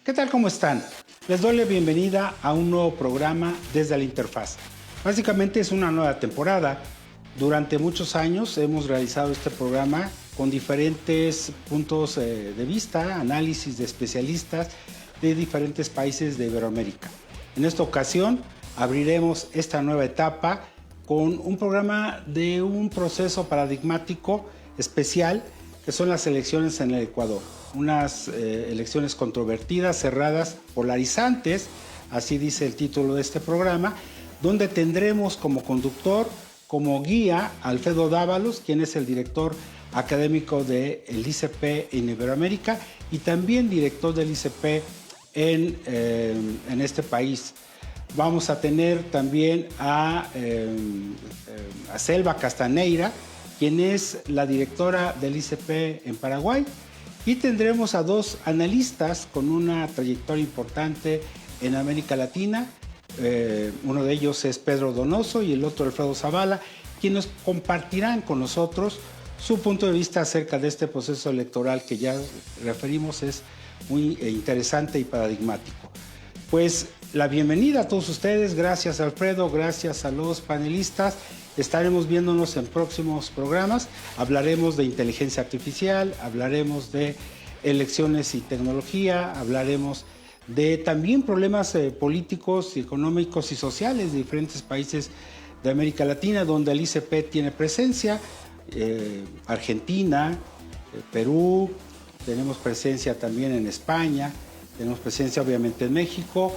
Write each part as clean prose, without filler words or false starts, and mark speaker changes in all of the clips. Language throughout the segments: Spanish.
Speaker 1: ¿Qué tal? ¿Cómo están? Les doy la bienvenida a un nuevo programa desde la interfaz. Básicamente es una nueva temporada. Durante muchos años hemos realizado este programa con diferentes puntos de vista, análisis de especialistas de diferentes países de Iberoamérica. En esta ocasión abriremos esta nueva etapa con un programa de un proceso paradigmático especial que son las elecciones en el Ecuador. Unas elecciones controvertidas, cerradas, polarizantes, así dice el título de este programa, donde tendremos como conductor, como guía, a Alfredo Dávalos, quien es el director académico del ICP en Iberoamérica y también director del ICP en este país. Vamos a tener también a Selva Castaneira, quien es la directora del ICP en Paraguay, y tendremos a dos analistas con una trayectoria importante en América Latina. Uno de ellos es Pedro Donoso y el otro Alfredo Zavala, quienes compartirán con nosotros su punto de vista acerca de este proceso electoral que ya referimos, es muy interesante y paradigmático. Pues la bienvenida a todos ustedes, gracias Alfredo, gracias a los panelistas. Estaremos viéndonos en próximos programas, hablaremos de inteligencia artificial, hablaremos de elecciones y tecnología, hablaremos de también problemas políticos, económicos y sociales de diferentes países de América Latina, donde el ICP tiene presencia, Argentina, Perú, tenemos presencia también en España, tenemos presencia obviamente en México,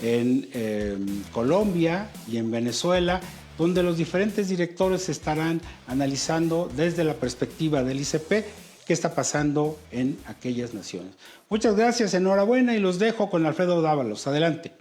Speaker 1: en Colombia y en Venezuela, donde los diferentes directores estarán analizando desde la perspectiva del ICP qué está pasando en aquellas naciones. Muchas gracias, enhorabuena y los dejo con Alfredo Dávalos. Adelante.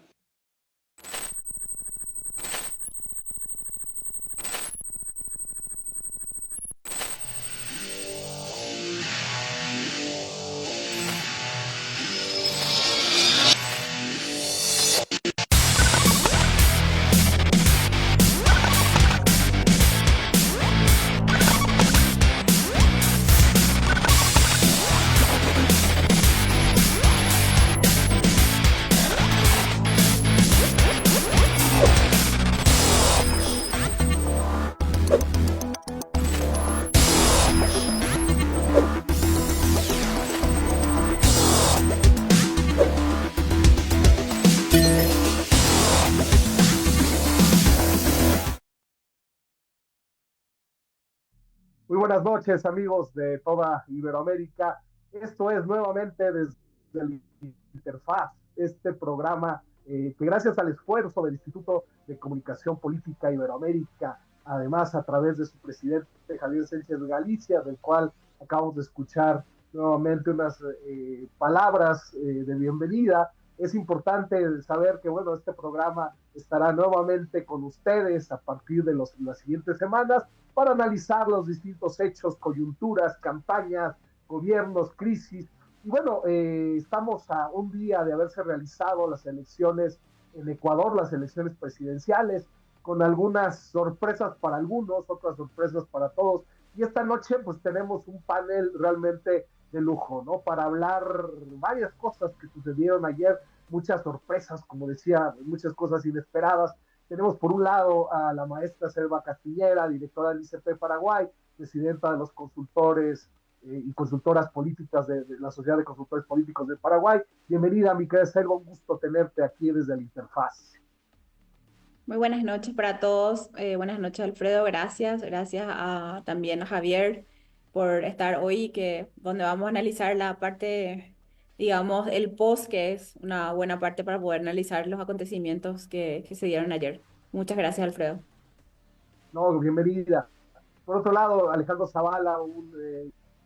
Speaker 2: Muy buenas noches, amigos de toda Iberoamérica. Esto es nuevamente desde el Interfaz, este programa que gracias al esfuerzo del Instituto de Comunicación Política Iberoamérica, además a través de su presidente Javier Sánchez Galicia, del cual acabamos de escuchar nuevamente unas palabras de bienvenida. Es importante saber que, bueno, este programa estará nuevamente con ustedes a partir de las siguientes semanas para analizar los distintos hechos, coyunturas, campañas, gobiernos, crisis. Y bueno, estamos a un día de haberse realizado las elecciones en Ecuador, las elecciones presidenciales, con algunas sorpresas para algunos, otras sorpresas para todos. Y esta noche pues tenemos un panel realmente de lujo, ¿no? Para hablar varias cosas que sucedieron ayer, muchas sorpresas, como decía, muchas cosas inesperadas. Tenemos por un lado a la maestra Selva Castaneira, directora del ICP Paraguay, presidenta de los consultores y consultoras políticas de la Sociedad de Consultores Políticos de Paraguay. Bienvenida, mi querida Selva, un gusto tenerte aquí desde la interfaz.
Speaker 3: Muy buenas noches para todos. Buenas noches, Alfredo. Gracias. Gracias también a Javier por estar hoy, donde vamos a analizar la parte, digamos, el post, que es una buena parte para poder analizar los acontecimientos que se dieron ayer. Muchas gracias, Alfredo.
Speaker 2: No, bienvenida. Por otro lado, Alejandro Zavala, un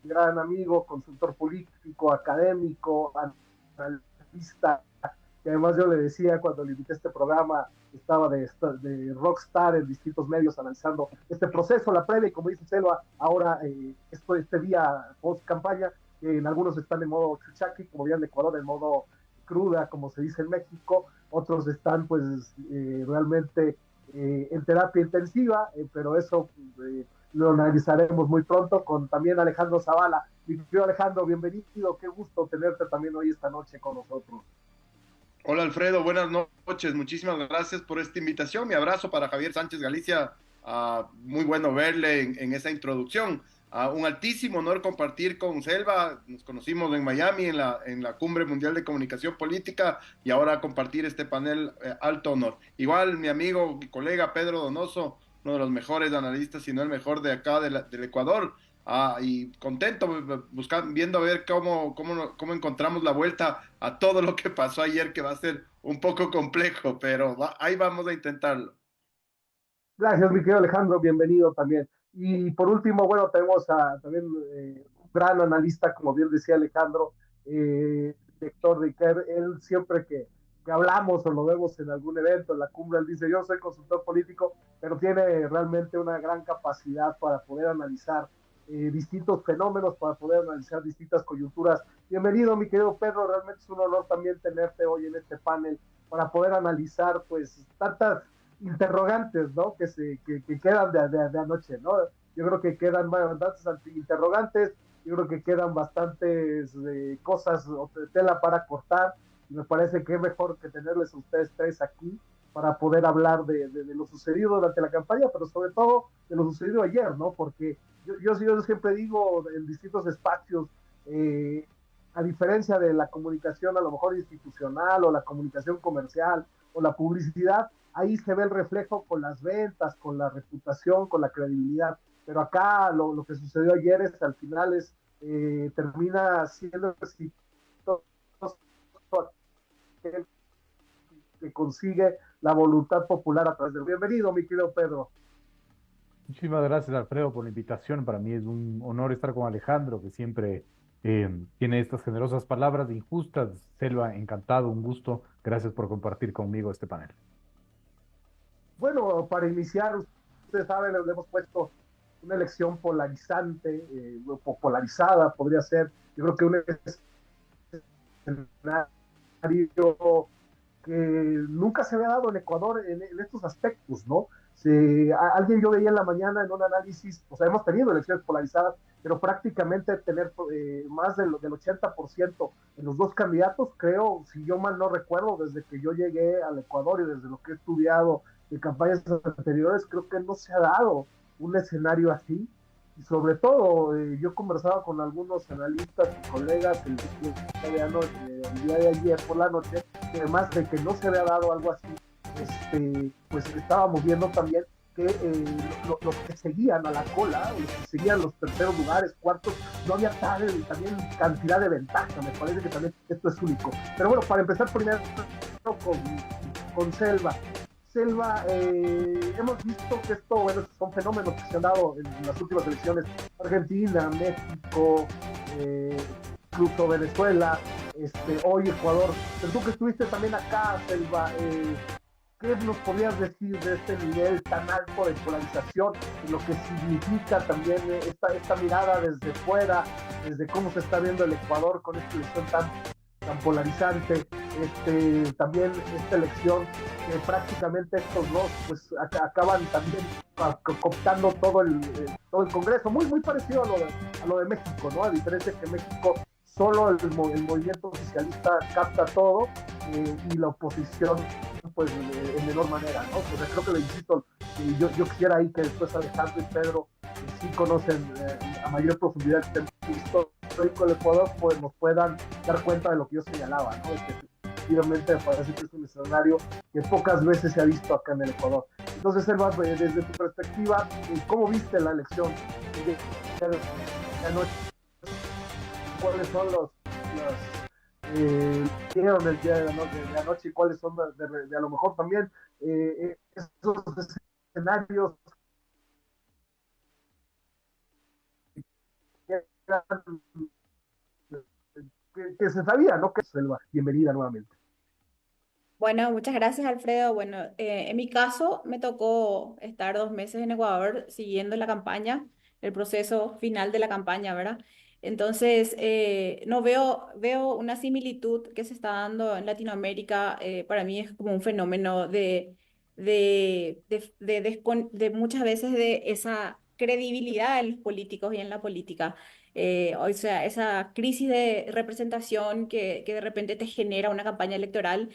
Speaker 2: gran amigo, consultor político, académico, analista, que además yo le decía cuando le invité a este programa, estaba de rockstar en distintos medios analizando este proceso, la previa, y como dice Selva, ahora este día post campaña, en algunos están en modo chuchaqui, como bien en Ecuador, en modo cruda, como se dice en México, otros están pues realmente en terapia intensiva, pero eso lo analizaremos muy pronto con también Alejandro Zavala. Mi querido Alejandro, bienvenido, qué gusto tenerte también hoy esta noche con nosotros.
Speaker 4: Hola Alfredo, buenas noches. Muchísimas gracias por esta invitación. Mi abrazo para Javier Sánchez Galicia. Muy bueno verle en esa introducción. Un altísimo honor compartir con Selva. Nos conocimos en Miami en la Cumbre Mundial de Comunicación Política y ahora compartir este panel, alto honor. Igual mi amigo y colega Pedro Donoso, uno de los mejores analistas, si no el mejor de acá del Ecuador. Y contento buscando, viendo a ver cómo encontramos la vuelta a todo lo que pasó ayer, que va a ser un poco complejo, pero ahí vamos a intentarlo.
Speaker 2: Gracias, mi querido Alejandro, bienvenido también. Y por último, bueno, tenemos también un gran analista, como bien decía Alejandro, director de ICAR. Él siempre que hablamos o lo vemos en algún evento, en la cumbre, él dice, yo soy consultor político, pero tiene realmente una gran capacidad para poder analizar distintos fenómenos, para poder analizar distintas coyunturas. Bienvenido, mi querido Pedro, realmente es un honor también tenerte hoy en este panel para poder analizar pues tantas interrogantes, ¿no? Que quedan de anoche, ¿no? Yo creo que quedan bastantes interrogantes, yo creo que quedan bastantes cosas o tela para cortar, y me parece que es mejor que tenerles a ustedes tres aquí para poder hablar de lo sucedido durante la campaña, pero sobre todo de lo sucedido ayer, ¿no? Porque yo siempre digo en distintos espacios, a diferencia de la comunicación a lo mejor institucional o la comunicación comercial o la publicidad, ahí se ve el reflejo con las ventas, con la reputación, con la credibilidad. Pero acá lo que sucedió ayer es al final termina siendo exitoso aquel que consigue la voluntad popular a través del bienvenido, mi querido Pedro.
Speaker 5: Muchísimas gracias, Alfredo, por la invitación. Para mí es un honor estar con Alejandro, que siempre tiene estas generosas palabras injustas. Selva, encantado, un gusto. Gracias por compartir conmigo este panel.
Speaker 2: Bueno, para iniciar, ustedes saben, le hemos puesto una elección polarizante, polarizada podría ser. Yo creo que un escenario que nunca se había dado en Ecuador en estos aspectos, ¿no? Alguien yo veía en la mañana en un análisis, o sea, hemos tenido elecciones polarizadas, pero prácticamente tener más del 80% en los dos candidatos, creo, si yo mal no recuerdo, desde que yo llegué al Ecuador y desde lo que he estudiado de campañas anteriores, creo que no se ha dado un escenario así. Y sobre todo, yo conversaba con algunos analistas y colegas el día de ayer por la noche, que además de que no se había dado algo así, pues estábamos viendo también que los que seguían a la cola, los que seguían los terceros lugares, cuartos, no había también cantidad de ventaja. Me parece que también esto es único. Pero bueno, para empezar primero con Selva. Selva, hemos visto que esto, bueno, son fenómenos que se han dado en las últimas elecciones. Argentina, México, incluso Venezuela, hoy Ecuador. Pero tú que estuviste también acá, Selva, ¿qué nos podrías decir de este nivel tan alto de polarización y lo que significa también esta mirada desde fuera, desde cómo se está viendo el Ecuador con esta elección tan polarizante? También esta elección que prácticamente estos dos pues acaban también cooptando todo el Congreso, muy parecido a lo de México, ¿no? A diferencia que México solo el movimiento socialista capta todo, y la oposición pues en menor manera, ¿no? Pues creo que le insisto, yo quisiera ahí que después Alejandro y Pedro sí conocen a mayor profundidad el tema histórico del Ecuador, pues nos puedan dar cuenta de lo que yo señalaba, ¿no? De que efectivamente me parece que es un escenario que pocas veces se ha visto acá en el Ecuador. Entonces, Elba, desde tu perspectiva, ¿cómo viste la elección de anoche? ¿Cuáles son los dieron el día de anoche y cuáles son de a lo mejor también esos escenarios que, que se sabía, ¿no? Que Selva, bienvenida nuevamente.
Speaker 3: Bueno, muchas gracias, Alfredo. Bueno, en mi caso me tocó estar 2 meses en Ecuador siguiendo la campaña, el proceso final de la campaña, ¿verdad? Entonces, no veo una similitud que se está dando en Latinoamérica. Para mí es como un fenómeno de muchas veces de esa credibilidad en los políticos y en la política. O sea, esa crisis de representación que de repente te genera una campaña electoral.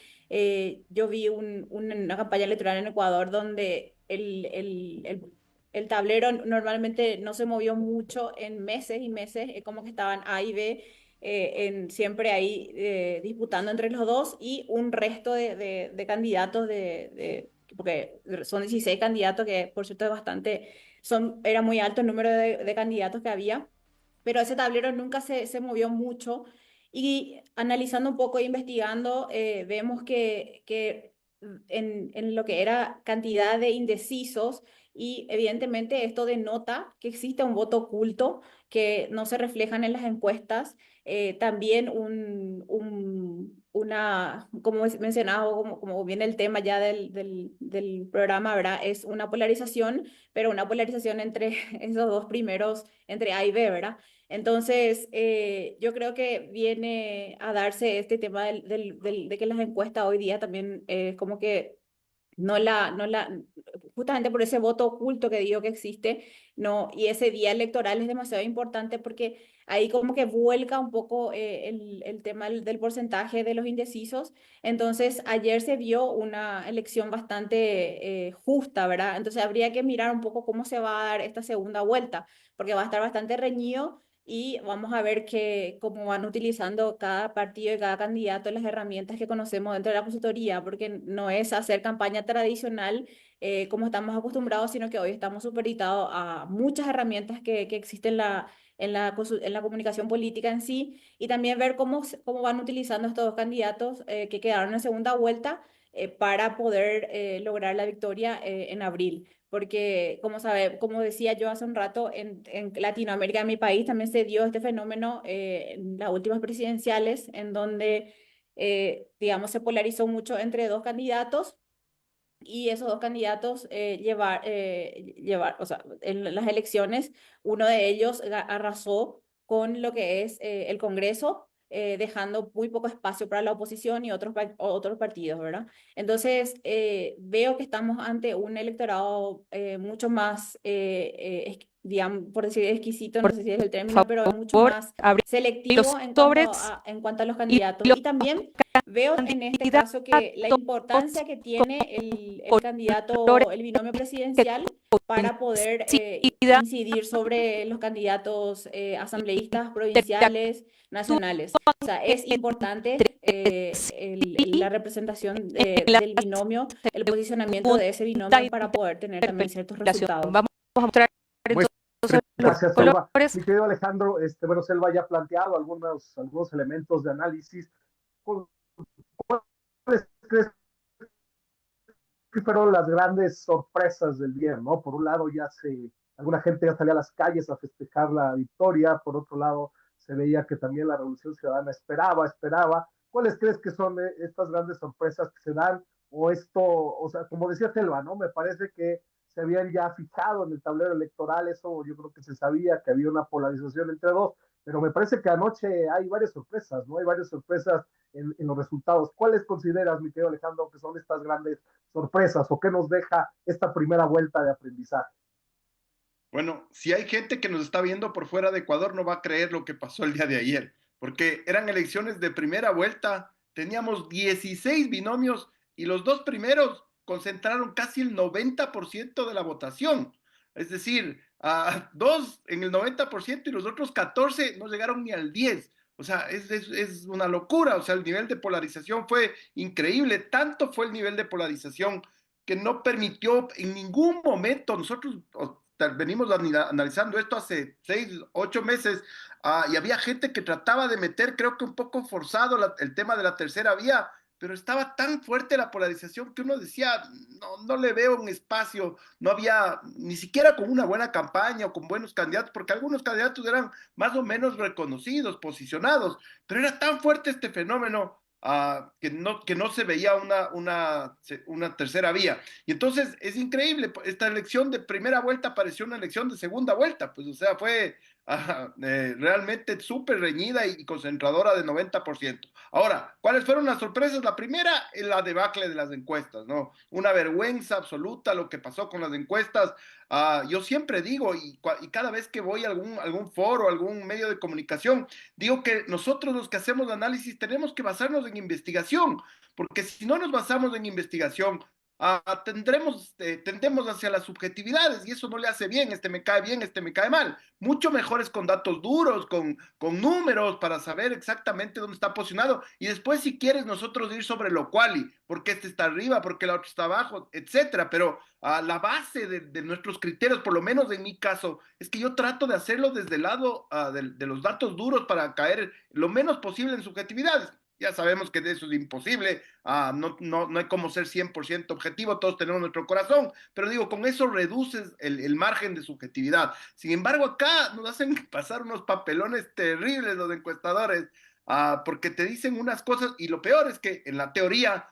Speaker 3: Yo vi una campaña electoral en Ecuador donde el tablero normalmente no se movió mucho en meses y meses, como que estaban A y B, siempre ahí disputando entre los dos, y un resto de candidatos porque son 16 candidatos, que por cierto es bastante, era muy alto el número de candidatos que había, pero ese tablero nunca se movió mucho. Y analizando un poco e investigando, vemos que en lo que era cantidad de indecisos, y evidentemente esto denota que existe un voto oculto que no se reflejan en las encuestas. También como mencionado, como viene el tema ya del programa, ¿verdad? Es una polarización, pero una polarización entre esos dos primeros, entre A y B, ¿verdad? Entonces, yo creo que viene a darse este tema de que las encuestas hoy día también, como que justamente por ese voto oculto que digo que existe, no, y ese día electoral es demasiado importante porque ahí como que vuelca un poco el tema del porcentaje de los indecisos. Entonces, ayer se vio una elección bastante justa, ¿verdad? Entonces, habría que mirar un poco cómo se va a dar esta segunda vuelta, porque va a estar bastante reñido. Y vamos a ver cómo van utilizando cada partido y cada candidato las herramientas que conocemos dentro de la consultoría, porque no es hacer campaña tradicional como estamos acostumbrados, sino que hoy estamos supeditados a muchas herramientas que existen en la comunicación política en sí, y también ver cómo van utilizando estos dos candidatos que quedaron en segunda vuelta para poder lograr la victoria en abril. Porque, como decía yo hace un rato, en Latinoamérica, en mi país, también se dio este fenómeno en las últimas presidenciales, en donde, digamos, se polarizó mucho entre dos candidatos, y esos dos candidatos o sea, en las elecciones, uno de ellos arrasó con lo que es el Congreso, dejando muy poco espacio para la oposición y otros partidos, ¿verdad? Entonces, veo que estamos ante un electorado mucho más, digamos, por decir exquisito, no sé si es el término, pero mucho
Speaker 6: Favor,
Speaker 3: más
Speaker 6: abrir
Speaker 3: selectivo
Speaker 6: los sobres
Speaker 3: en cuanto a los
Speaker 6: y
Speaker 3: candidatos.
Speaker 6: los
Speaker 3: Y también veo en este caso que la
Speaker 6: candidatos
Speaker 3: importancia que tiene el
Speaker 6: con colores
Speaker 3: candidato, el binomio
Speaker 6: que
Speaker 3: presidencial, para poder
Speaker 6: coincidan
Speaker 3: incidir sobre los candidatos asambleístas,
Speaker 6: de
Speaker 3: provinciales, nacionales. O sea, es importante
Speaker 6: entre
Speaker 3: la
Speaker 6: sí
Speaker 3: representación
Speaker 6: en la
Speaker 3: del binomio, el posicionamiento
Speaker 6: segunda
Speaker 3: de ese binomio para poder tener también ciertos
Speaker 6: interpelación.
Speaker 3: resultados.
Speaker 6: Vamos a mostrar
Speaker 4: Muestra
Speaker 6: entonces los
Speaker 2: Gracias, Selva.
Speaker 6: colores.
Speaker 2: Mi querido Alejandro, bueno, Selva ya ha planteado algunos elementos de análisis. ¿Cuáles crees que fueron las grandes sorpresas del día, ¿no? Por un lado, alguna gente ya salía a las calles a festejar la victoria, por otro lado, se veía que también la Revolución Ciudadana esperaba. ¿Cuáles crees que son estas grandes sorpresas que se dan? O sea, como decía Selva, ¿no? Me parece que se habían ya fijado en el tablero electoral, eso yo creo que se sabía que había una polarización entre dos, pero me parece que anoche hay varias sorpresas, ¿no? Hay varias sorpresas en los resultados. ¿Cuáles consideras, mi querido Alejandro, que son estas grandes sorpresas o qué nos deja esta primera vuelta de aprendizaje?
Speaker 4: Bueno, si hay gente que nos está viendo por fuera de Ecuador, no va a creer lo que pasó el día de ayer, porque eran elecciones de primera vuelta, teníamos 16 binomios y los dos primeros concentraron casi el 90% de la votación. Es decir, a dos en el 90% y los otros 14 no llegaron ni al 10. O sea, es una locura. O sea, el nivel de polarización fue increíble. Tanto fue el nivel de polarización que no permitió en ningún momento, nosotros venimos analizando esto hace 6, 8 meses, y había gente que trataba de meter, creo que un poco forzado, el tema de la tercera vía, pero estaba tan fuerte la polarización que uno decía, no le veo un espacio, no había ni siquiera con una buena campaña o con buenos candidatos, porque algunos candidatos eran más o menos reconocidos, posicionados, pero era tan fuerte este fenómeno que no se veía una tercera vía. Y entonces es increíble, esta elección de primera vuelta pareció una elección de segunda vuelta, pues o sea, fue realmente súper reñida y concentradora de 90%. Ahora, ¿cuáles fueron las sorpresas? La primera, la debacle de las encuestas, ¿no? Una vergüenza absoluta lo que pasó con las encuestas. Yo siempre digo, y cada vez que voy a algún foro, algún medio de comunicación, digo que nosotros los que hacemos análisis tenemos que basarnos en investigación, porque si no nos basamos en investigación, tendemos hacia las subjetividades y eso no le hace bien, este me cae bien, este me cae mal. Mucho mejor es con datos duros, con números para saber exactamente dónde está posicionado y después si quieres nosotros ir sobre lo quali, porque este está arriba, porque la otra está abajo, etcétera, pero la base de nuestros criterios, por lo menos en mi caso, es que yo trato de hacerlo desde el lado de los datos duros para caer lo menos posible en subjetividades. Ya sabemos que de eso es imposible, no hay como ser 100% objetivo, todos tenemos nuestro corazón, pero digo, con eso reduces el margen de subjetividad. Sin embargo, acá nos hacen pasar unos papelones terribles los encuestadores, porque te dicen unas cosas y lo peor es que en la teoría,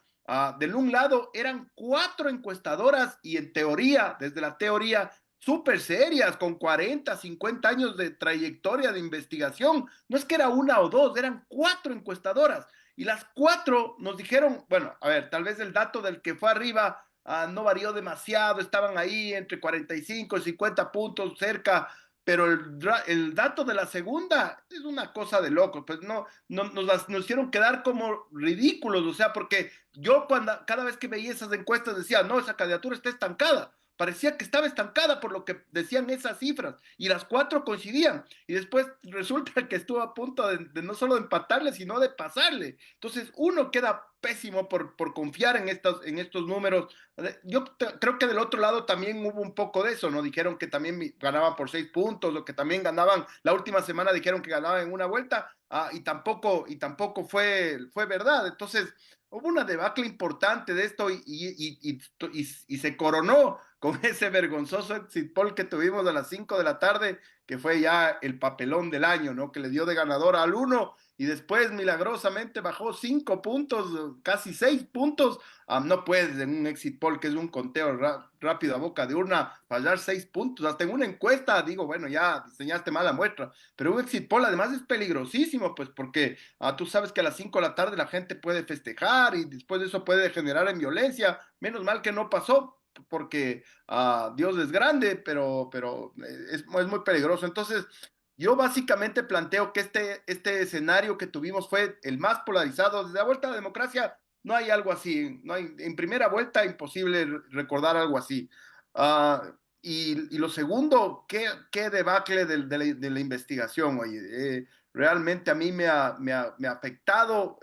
Speaker 4: del un lado eran 4 encuestadoras y en teoría, desde la teoría, súper serias, con 40, 50 años de trayectoria de investigación. No es que era una o dos, eran 4 encuestadoras. Y las 4 nos dijeron, bueno, a ver, tal vez el dato del que fue arriba no varió demasiado, estaban ahí entre 45 y 50 puntos cerca, pero el dato de la segunda es una cosa de loco, pues nos hicieron quedar como ridículos, o sea, porque yo cada vez que veía esas encuestas decía, no, esa candidatura está estancada, parecía que estaba estancada por lo que decían esas cifras, y las 4 coincidían, y después resulta que estuvo a punto de no solo de empatarle, sino de pasarle. Entonces uno queda pésimo por confiar en estos números. Yo creo que del otro lado también hubo un poco de eso, ¿no? Dijeron que también ganaban por 6 puntos, o que también ganaban, la última semana dijeron que ganaban en una vuelta, y tampoco fue verdad. Entonces, hubo una debacle importante de esto y se coronó con ese vergonzoso exit poll que tuvimos a las 5 de la tarde, que fue ya el papelón del año, ¿no? Que le dio de ganador al uno y después milagrosamente bajó 5 puntos, casi 6 puntos. No puedes en un exit poll, que es un conteo rápido a boca de urna, fallar 6 puntos. Hasta en una encuesta, digo, bueno, ya diseñaste mal la muestra, pero un exit poll además es peligrosísimo, pues porque tú sabes que a las 5 de la tarde la gente puede festejar y después de eso puede generar en violencia. Menos mal que no pasó, porque Dios es grande, pero es muy peligroso. Entonces, yo básicamente planteo que este escenario que tuvimos fue el más polarizado. Desde la vuelta a la democracia no hay algo así. No hay, en primera vuelta imposible recordar algo así. Y lo segundo, qué debacle de la investigación, oye. Realmente a mí me ha afectado,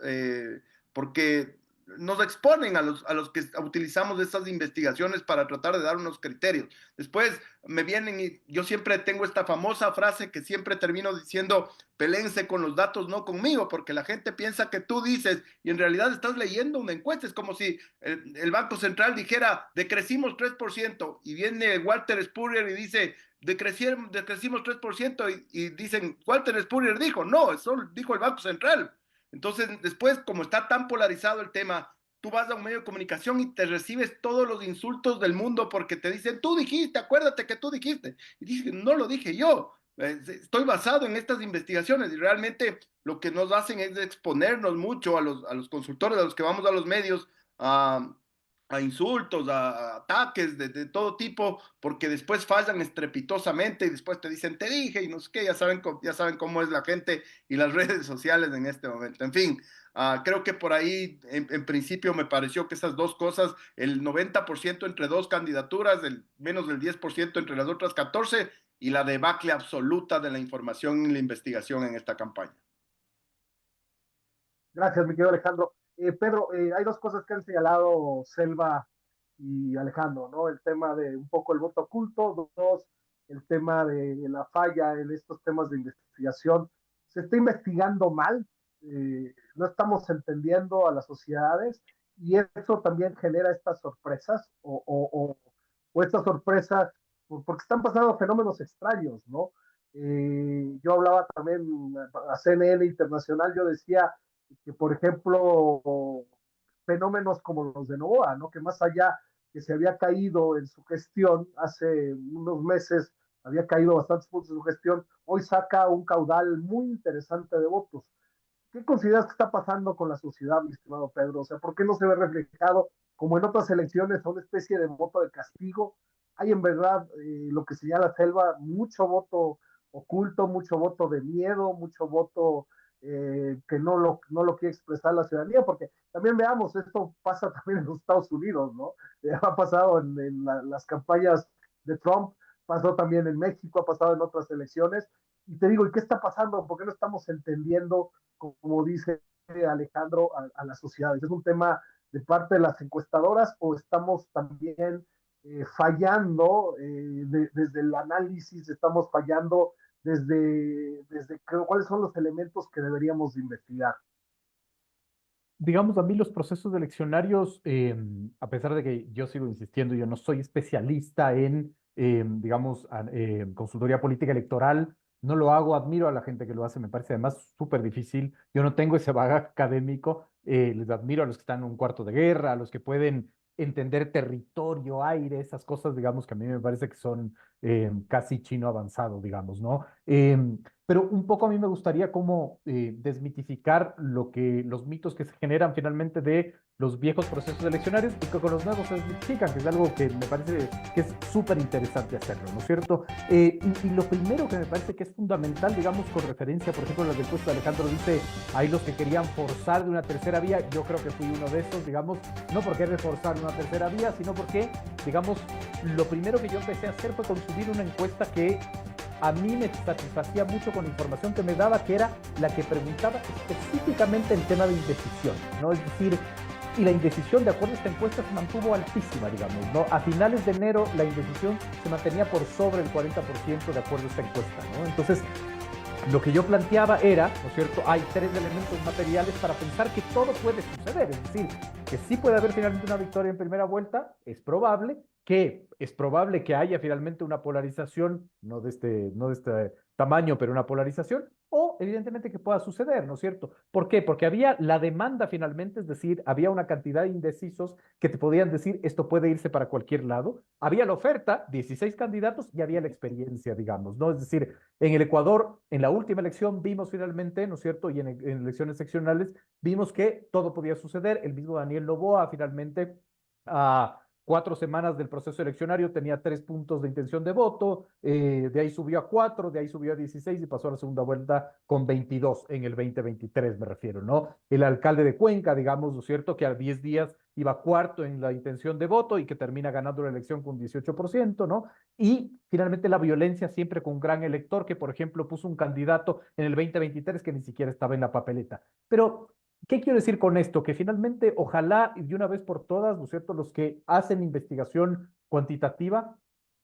Speaker 4: porque nos exponen a los que utilizamos estas investigaciones para tratar de dar unos criterios. Después me vienen y yo siempre tengo esta famosa frase que siempre termino diciendo: pelense con los datos, no conmigo, porque la gente piensa que tú dices y en realidad estás leyendo una encuesta. Es como si el Banco Central dijera decrecimos 3% y viene Walter Spurrier y dice decrecimos 3% y dicen Walter Spurrier dijo, no, eso dijo el Banco Central. Entonces, después, como está tan polarizado el tema, tú vas a un medio de comunicación y te recibes todos los insultos del mundo porque te dicen, tú dijiste, acuérdate que tú dijiste. Y dices, no lo dije yo, estoy basado en estas investigaciones y realmente lo que nos hacen es exponernos mucho a los consultores, a los que vamos a los medios, a insultos, a ataques de todo tipo, porque después fallan estrepitosamente y después te dicen, te dije, y no sé qué, ya saben cómo es la gente y las redes sociales en este momento. En fin, creo que por ahí, en principio, me pareció que esas dos cosas, el 90% entre dos candidaturas, el menos del 10% entre las otras 14, y la debacle absoluta de la información y la investigación en esta campaña.
Speaker 2: Gracias, mi querido Alejandro. Pedro, hay dos cosas que han señalado Selva y Alejandro, ¿no? El tema de un poco el voto oculto, dos, el tema de la falla en estos temas de investigación. Se está investigando mal, no estamos entendiendo a las sociedades y eso también genera estas sorpresas o estas sorpresas porque están pasando fenómenos extraños, ¿no? Yo hablaba también a CNN Internacional, yo decía que, por ejemplo, fenómenos como los de Novoa, ¿no? Que más allá que se había caído en su gestión hace unos meses había caído bastantes puntos de su gestión, hoy saca un caudal muy interesante de votos. ¿Qué consideras que está pasando con la sociedad, mi estimado Pedro? O sea, ¿por qué no se ve reflejado, como en otras elecciones, una especie de voto de castigo? Hay en verdad, lo que señala Selva, mucho voto oculto, mucho voto de miedo, mucho voto que no lo quiere expresar la ciudadanía, porque también veamos, esto pasa también en los Estados Unidos, ¿no? Ha pasado las campañas de Trump, pasó también en México, ha pasado en otras elecciones, y te digo, ¿y qué está pasando? ¿Por qué no estamos entendiendo, como dice Alejandro, a las sociedades? ¿Es un tema de parte de las encuestadoras o estamos también fallando desde el análisis, estamos fallando desde cuáles son los elementos que deberíamos de investigar?
Speaker 5: Digamos, a mí los procesos eleccionarios, a pesar de que yo sigo insistiendo, yo no soy especialista en, digamos, consultoría política electoral, no lo hago, admiro a la gente que lo hace, me parece además súper difícil, yo no tengo ese bagaje académico, les admiro a los que están en un cuarto de guerra, a los que pueden entender territorio, aire, esas cosas, digamos, que a mí me parece que son casi chino avanzado, digamos, ¿no? Pero un poco a mí me gustaría como desmitificar los mitos que se generan finalmente de los viejos procesos eleccionarios y que con los nuevos se desmitifican, que es algo que me parece que es súper interesante hacerlo, ¿no es cierto? Y lo primero que me parece que es fundamental, digamos, con referencia, por ejemplo, a la respuesta de Alejandro dice, hay los que querían forzar de una tercera vía, yo creo que fui uno de esos, digamos, no porque reforzar una tercera vía, sino porque, digamos, lo primero que yo empecé a hacer fue consumir una encuesta que a mí me satisfacía mucho con la información que me daba, que era la que preguntaba específicamente el tema de indecisión, ¿no? Es decir, y la indecisión, de acuerdo a esta encuesta, se mantuvo altísima, digamos, ¿no? A finales de enero, la indecisión se mantenía por sobre el 40% de acuerdo a esta encuesta, ¿no? Entonces, lo que yo planteaba era, ¿no es cierto? Hay tres elementos materiales para pensar que todo puede suceder, es decir, que sí puede haber finalmente una victoria en primera vuelta, es probable que haya finalmente una polarización, no de este tamaño, pero una polarización, o evidentemente que pueda suceder, ¿no es cierto? ¿Por qué? Porque había la demanda finalmente, es decir, había una cantidad de indecisos que te podían decir esto puede irse para cualquier lado, había la oferta, 16 candidatos, y había la experiencia, digamos, ¿no? Es decir, en el Ecuador, en la última elección, vimos finalmente, ¿no es cierto? Y en elecciones seccionales, vimos que todo podía suceder. El mismo Daniel Noboa finalmente, a 4 semanas del proceso eleccionario, tenía 3 puntos de intención de voto, de ahí subió a 4, de ahí subió a 16 y pasó a la segunda vuelta con 22 en el 2023, me refiero, ¿no? El alcalde de Cuenca, digamos, ¿no es cierto? Que a 10 días iba cuarto en la intención de voto y que termina ganando la elección con 18%, ¿no? Y finalmente la violencia siempre con un gran elector que, por ejemplo, puso un candidato en el 2023 que ni siquiera estaba en la papeleta. Pero, ¿qué quiero decir con esto? Que finalmente, ojalá, y de una vez por todas, ¿no es cierto?, los que hacen investigación cuantitativa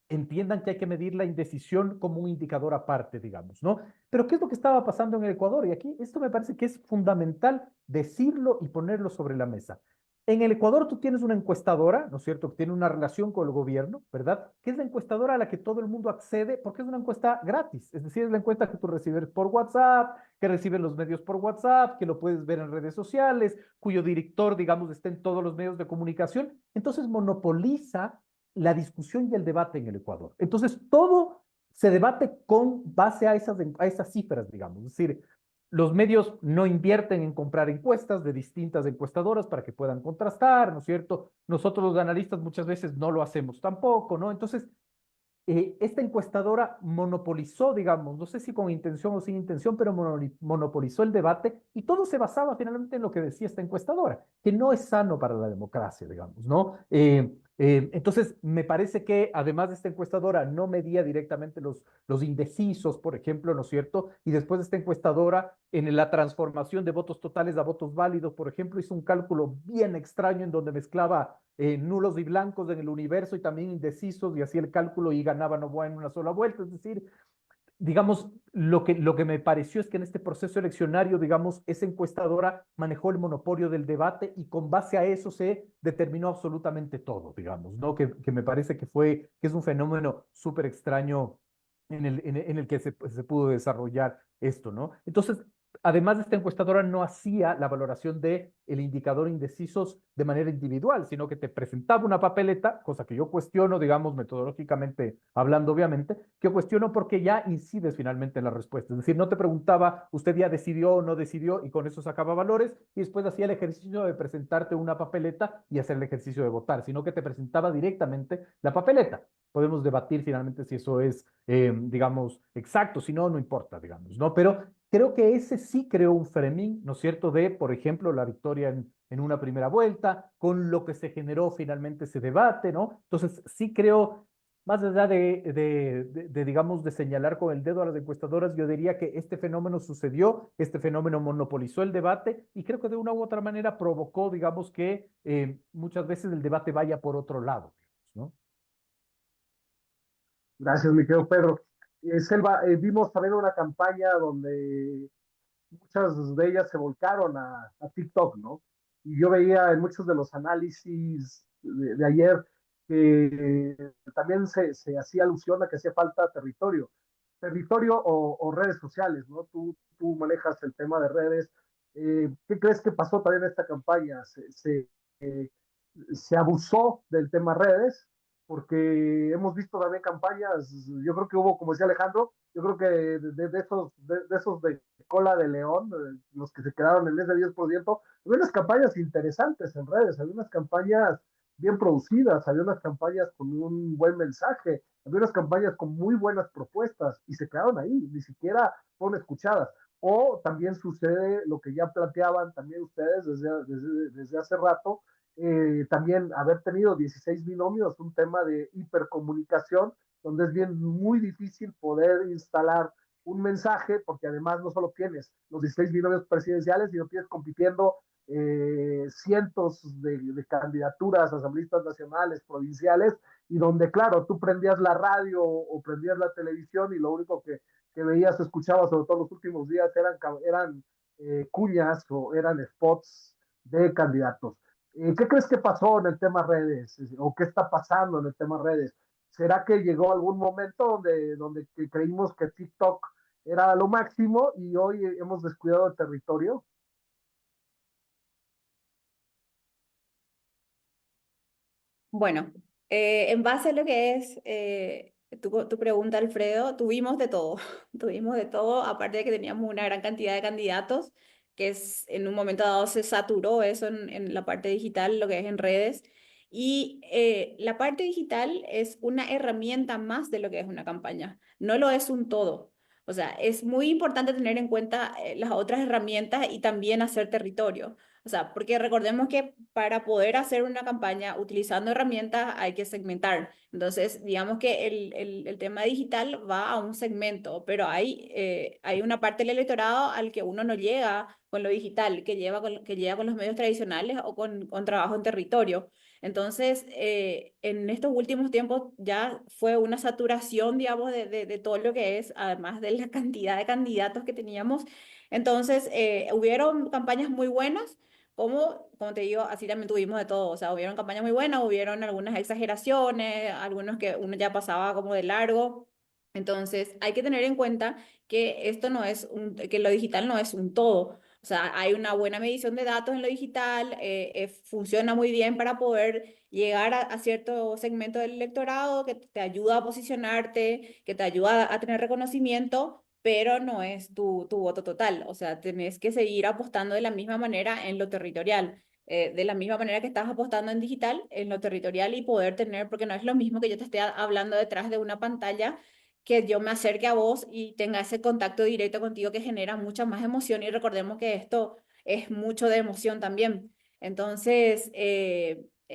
Speaker 5: entiendan que hay que medir la indecisión como un indicador aparte, digamos, ¿no? Pero ¿qué es lo que estaba pasando en el Ecuador? Y aquí esto me parece que es fundamental decirlo y ponerlo sobre la mesa. En el Ecuador tú tienes una encuestadora, ¿no es cierto?, que tiene una relación con el gobierno, ¿verdad? Que es la encuestadora a la que todo el mundo accede porque es una encuesta gratis, es decir, es la encuesta que tú recibes por WhatsApp, que reciben los medios por WhatsApp, que lo puedes ver en redes sociales, cuyo director, digamos, está en todos los medios de comunicación. Entonces monopoliza la discusión y el debate en el Ecuador. Entonces todo se debate con base a esas cifras, digamos, es decir, los medios no invierten en comprar encuestas de distintas encuestadoras para que puedan contrastar, ¿no es cierto? Nosotros los analistas muchas veces no lo hacemos tampoco, ¿no? Entonces, esta encuestadora monopolizó, digamos, no sé si con intención o sin intención, pero monopolizó el debate y todo se basaba finalmente en lo que decía esta encuestadora, que no es sano para la democracia, digamos, ¿no? Entonces, me parece que además de esta encuestadora no medía directamente los indecisos, por ejemplo, ¿no es cierto? Y después de esta encuestadora, en la transformación de votos totales a votos válidos, por ejemplo, hizo un cálculo bien extraño en donde mezclaba nulos y blancos en el universo y también indecisos y hacía el cálculo y ganaba Noboa en una sola vuelta. Es decir, digamos, lo que me pareció es que en este proceso eleccionario, digamos, esa encuestadora manejó el monopolio del debate y con base a eso se determinó absolutamente todo, digamos, ¿no? Que me parece que es un fenómeno súper extraño en el que se pudo desarrollar esto, ¿no? Entonces, además, esta encuestadora no hacía la valoración de el indicador indecisos de manera individual, sino que te presentaba una papeleta, cosa que yo cuestiono, digamos, metodológicamente hablando, obviamente, que cuestiono porque ya incides finalmente en la respuesta. Es decir, no te preguntaba, usted ya decidió o no decidió y con eso sacaba valores y después hacía el ejercicio de presentarte una papeleta y hacer el ejercicio de votar, sino que te presentaba directamente la papeleta. Podemos debatir finalmente si eso es, digamos, exacto, si no, no importa, digamos, ¿no? Pero creo que ese sí creó un framing, ¿no es cierto?, de, por ejemplo, la victoria en una primera vuelta, con lo que se generó finalmente ese debate, ¿no? Entonces, sí creo, más allá digamos, de señalar con el dedo a las encuestadoras, yo diría que este fenómeno sucedió, este fenómeno monopolizó el debate y creo que de una u otra manera provocó, digamos, que muchas veces el debate vaya por otro lado, ¿no?
Speaker 2: Gracias, mi querido Pedro. Selva, vimos también una campaña donde muchas de ellas se volcaron a TikTok, ¿no? Y yo veía en muchos de los análisis de ayer que también se hacía alusión a que hacía falta territorio o redes sociales, ¿no? Tú manejas el tema de redes. ¿Qué crees que pasó también en esta campaña? Se abusó del tema redes, porque hemos visto también campañas, yo creo que hubo, como decía Alejandro, yo creo que de esos de cola de león, los que se quedaron en ese 10%, había unas campañas interesantes en redes, había unas campañas bien producidas, había unas campañas con un buen mensaje, había unas campañas con muy buenas propuestas y se quedaron ahí, ni siquiera fueron escuchadas. O también sucede lo que ya planteaban también ustedes desde hace rato, también haber tenido 16 binomios, un tema de hipercomunicación, donde es bien muy difícil poder instalar un mensaje, porque además no solo tienes los 16 binomios presidenciales, sino tienes compitiendo cientos de candidaturas asambleístas nacionales, provinciales, y donde, claro, tú prendías la radio o prendías la televisión y lo único que veías o escuchabas, sobre todo los últimos días, eran cuñas o eran spots de candidatos. ¿Qué crees que pasó en el tema redes? ¿O qué está pasando en el tema redes? ¿Será que llegó algún momento donde creímos que TikTok era lo máximo y hoy hemos descuidado el territorio?
Speaker 3: Bueno, en base a lo que es tu pregunta, Alfredo, tuvimos de todo, tuvimos de todo, aparte de que teníamos una gran cantidad de candidatos, en un momento dado se saturó eso en la parte digital, lo que es en redes, y la parte digital es una herramienta más de lo que es una campaña, no lo es un todo. O sea, es muy importante tener en cuenta las otras herramientas y también hacer territorio. O sea, porque recordemos que para poder hacer una campaña utilizando herramientas hay que segmentar. Entonces, digamos que el tema digital va a un segmento, pero hay una parte del electorado al que uno no llega con lo digital, que llega con los medios tradicionales o con trabajo en territorio. Entonces, en estos últimos tiempos ya fue una saturación, digamos, de todo lo que es, además de la cantidad de candidatos que teníamos. Entonces, hubieron campañas muy buenas como te digo, así también tuvimos de todo. O sea, hubieron campañas muy buenas, hubieron algunas exageraciones, algunos que uno ya pasaba como de largo. Entonces, hay que tener en cuenta que que lo digital no es un todo. O sea, hay una buena medición de datos en lo digital, funciona muy bien para poder llegar a cierto segmento del electorado que te ayuda a posicionarte, que te ayuda a tener reconocimiento, pero no es tu voto total. O sea, tenés que seguir apostando de la misma manera en lo territorial, de la misma manera que estás apostando en digital, en lo territorial y poder tener, porque no es lo mismo que yo te esté hablando detrás de una pantalla, que yo me acerque a vos y tenga ese contacto directo contigo que genera mucha más emoción y recordemos que esto es mucho de emoción también. Entonces,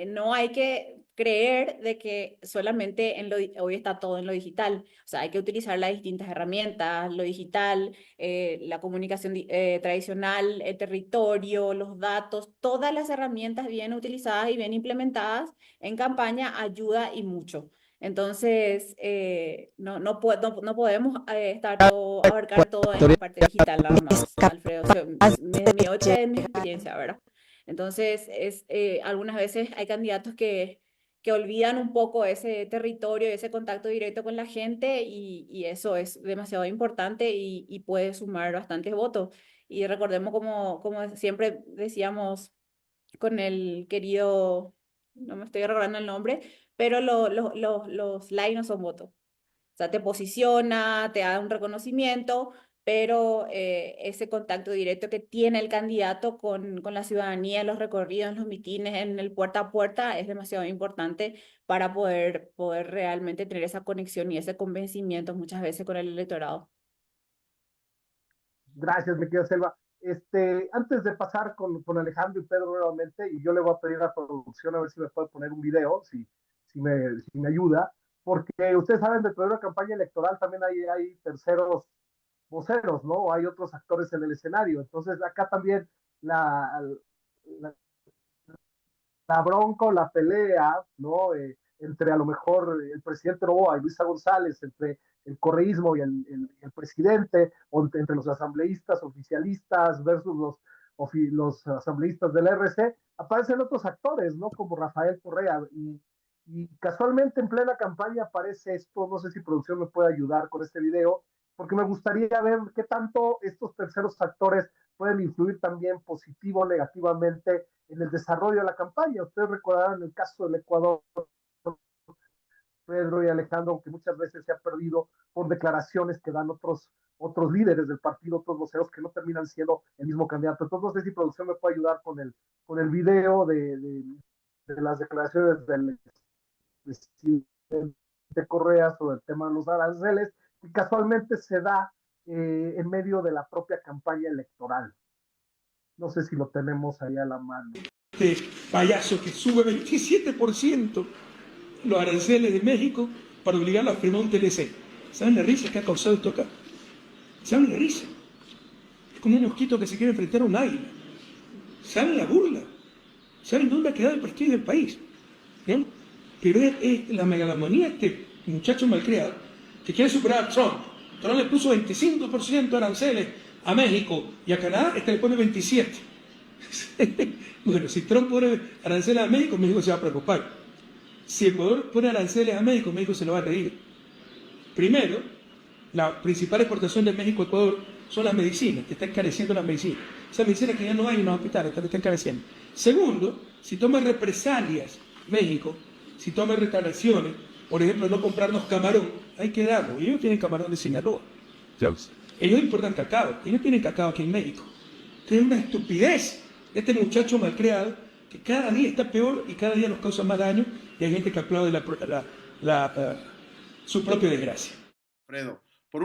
Speaker 3: no hay que creer de que solamente hoy está todo en lo digital. O sea, hay que utilizar las distintas herramientas, lo digital, la comunicación tradicional, el territorio, los datos, todas las herramientas bien utilizadas y bien implementadas en campaña ayuda y mucho. Entonces, no podemos abarcar todo en la parte digital nada más, Alfredo. O sea, desde mi experiencia, ¿verdad? Entonces, algunas veces hay candidatos que olvidan un poco ese territorio, ese contacto directo con la gente y eso es demasiado importante y puede sumar bastantes votos. Y recordemos como siempre decíamos con el querido, no me estoy recordando el nombre, pero los likes no son votos. O sea, te posiciona, te da un reconocimiento, pero ese contacto directo que tiene el candidato con la ciudadanía, en los recorridos, en los mitines, en el puerta a puerta, es demasiado importante para poder realmente tener esa conexión y ese convencimiento muchas veces con el electorado.
Speaker 2: Gracias, mi querida Selva. Antes de pasar con Alejandro y Pedro nuevamente, y yo le voy a pedir a la producción a ver si me puede poner un video, si me ayuda, porque ustedes saben, dentro de una campaña electoral también hay terceros voceros, ¿no? Hay otros actores en el escenario. Entonces, acá también la, la, la bronca o la pelea, ¿no? Entre a lo mejor el presidente Noboa y Luisa González, entre el correísmo y el presidente, o entre los asambleístas oficialistas versus los asambleístas del RC, aparecen otros actores, ¿no? Como Rafael Correa. Y casualmente en plena campaña aparece esto, no sé si producción me puede ayudar con este video, porque me gustaría ver qué tanto estos terceros actores pueden influir también positivo o negativamente en el desarrollo de la campaña. Ustedes recordarán el caso del Ecuador, Pedro y Alejandro, que muchas veces se ha perdido por declaraciones que dan otros líderes del partido, otros voceros que no terminan siendo el mismo candidato. Entonces, no sé si producción me puede ayudar con el video de las declaraciones del presidente Correa sobre el tema de los aranceles, que casualmente se da en medio de la propia campaña electoral. No sé si lo tenemos ahí a la mano.
Speaker 6: Este payaso que sube 27% los aranceles de México para obligarlo a firmar un TLC. ¿Saben la risa que ha causado esto acá? ¿Saben la risa? Es como un mosquito que se quiere enfrentar a un águila. ¿Saben la burla? ¿Saben dónde ha quedado el prestigio del país? ¿Bien? Pero es la megalomanía de este muchacho malcriado que quiere superar a Trump. Trump le puso 25% de aranceles a México y a Canadá, le pone 27%. Bueno, si Trump pone aranceles a México, México se va a preocupar. Si Ecuador pone aranceles a México, México se lo va a reír. Primero, la principal exportación de México a Ecuador son las medicinas, que está encareciendo las medicinas. Esas medicinas que ya no hay en los hospitales, están encareciendo. Segundo, si toma represalias México, si toma retaliaciones, por ejemplo, no comprarnos camarón, hay que darlo. Ellos tienen camarón de Sinaloa. Ellos importan cacao, ellos tienen cacao aquí en México. Entonces es una estupidez este muchacho malcriado que cada día está peor y cada día nos causa más daño y hay gente que aplaude su propia desgracia.
Speaker 4: Alfredo, por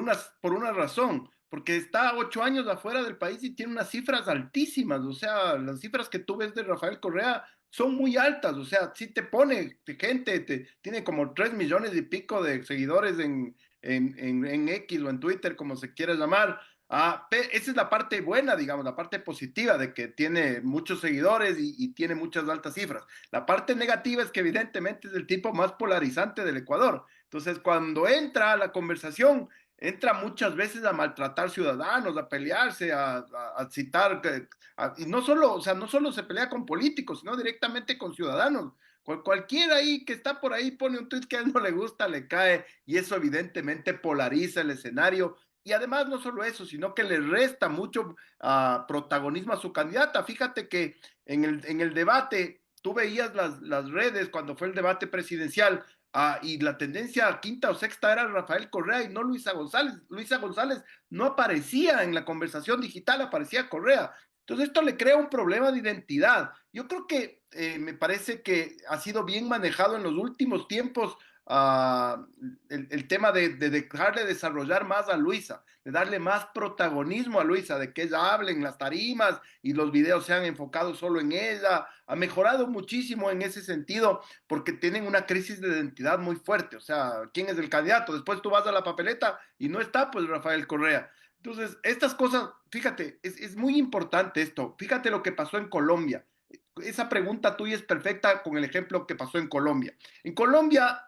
Speaker 4: una razón, porque está 8 años afuera del país y tiene unas cifras altísimas, o sea, las cifras que tú ves de Rafael Correa son muy altas, o sea, sí te pone gente, tiene como 3 millones y pico de seguidores en X o en Twitter, como se quiera llamar. Esa es la parte buena, digamos, la parte positiva de que tiene muchos seguidores y tiene muchas altas cifras. La parte negativa es que evidentemente es el tipo más polarizante del Ecuador. Entonces, cuando entra a la conversación, entra muchas veces a maltratar ciudadanos, a pelearse, a citar, y no solo, o sea, no solo se pelea con políticos, sino directamente con ciudadanos. Cualquiera ahí que está por ahí pone un tweet que a él no le gusta, le cae, y eso evidentemente polariza el escenario. Y además no solo eso, sino que le resta mucho protagonismo a su candidata. Fíjate que en el debate, tú veías las redes cuando fue el debate presidencial, y la tendencia quinta o sexta era Rafael Correa y no Luisa González. Luisa González no aparecía en la conversación digital, aparecía Correa. Entonces esto le crea un problema de identidad. Yo creo que me parece que ha sido bien manejado en los últimos tiempos el tema de dejarle desarrollar más a Luisa, de darle más protagonismo a Luisa, de que ella hable en las tarimas y los videos sean enfocados solo en ella. Ha mejorado muchísimo en ese sentido porque tienen una crisis de identidad muy fuerte. O sea, ¿quién es el candidato? Después tú vas a la papeleta y no está pues Rafael Correa. Entonces, estas cosas, fíjate, es muy importante esto. Fíjate lo que pasó en Colombia. Esa pregunta tuya es perfecta con el ejemplo que pasó en Colombia. En Colombia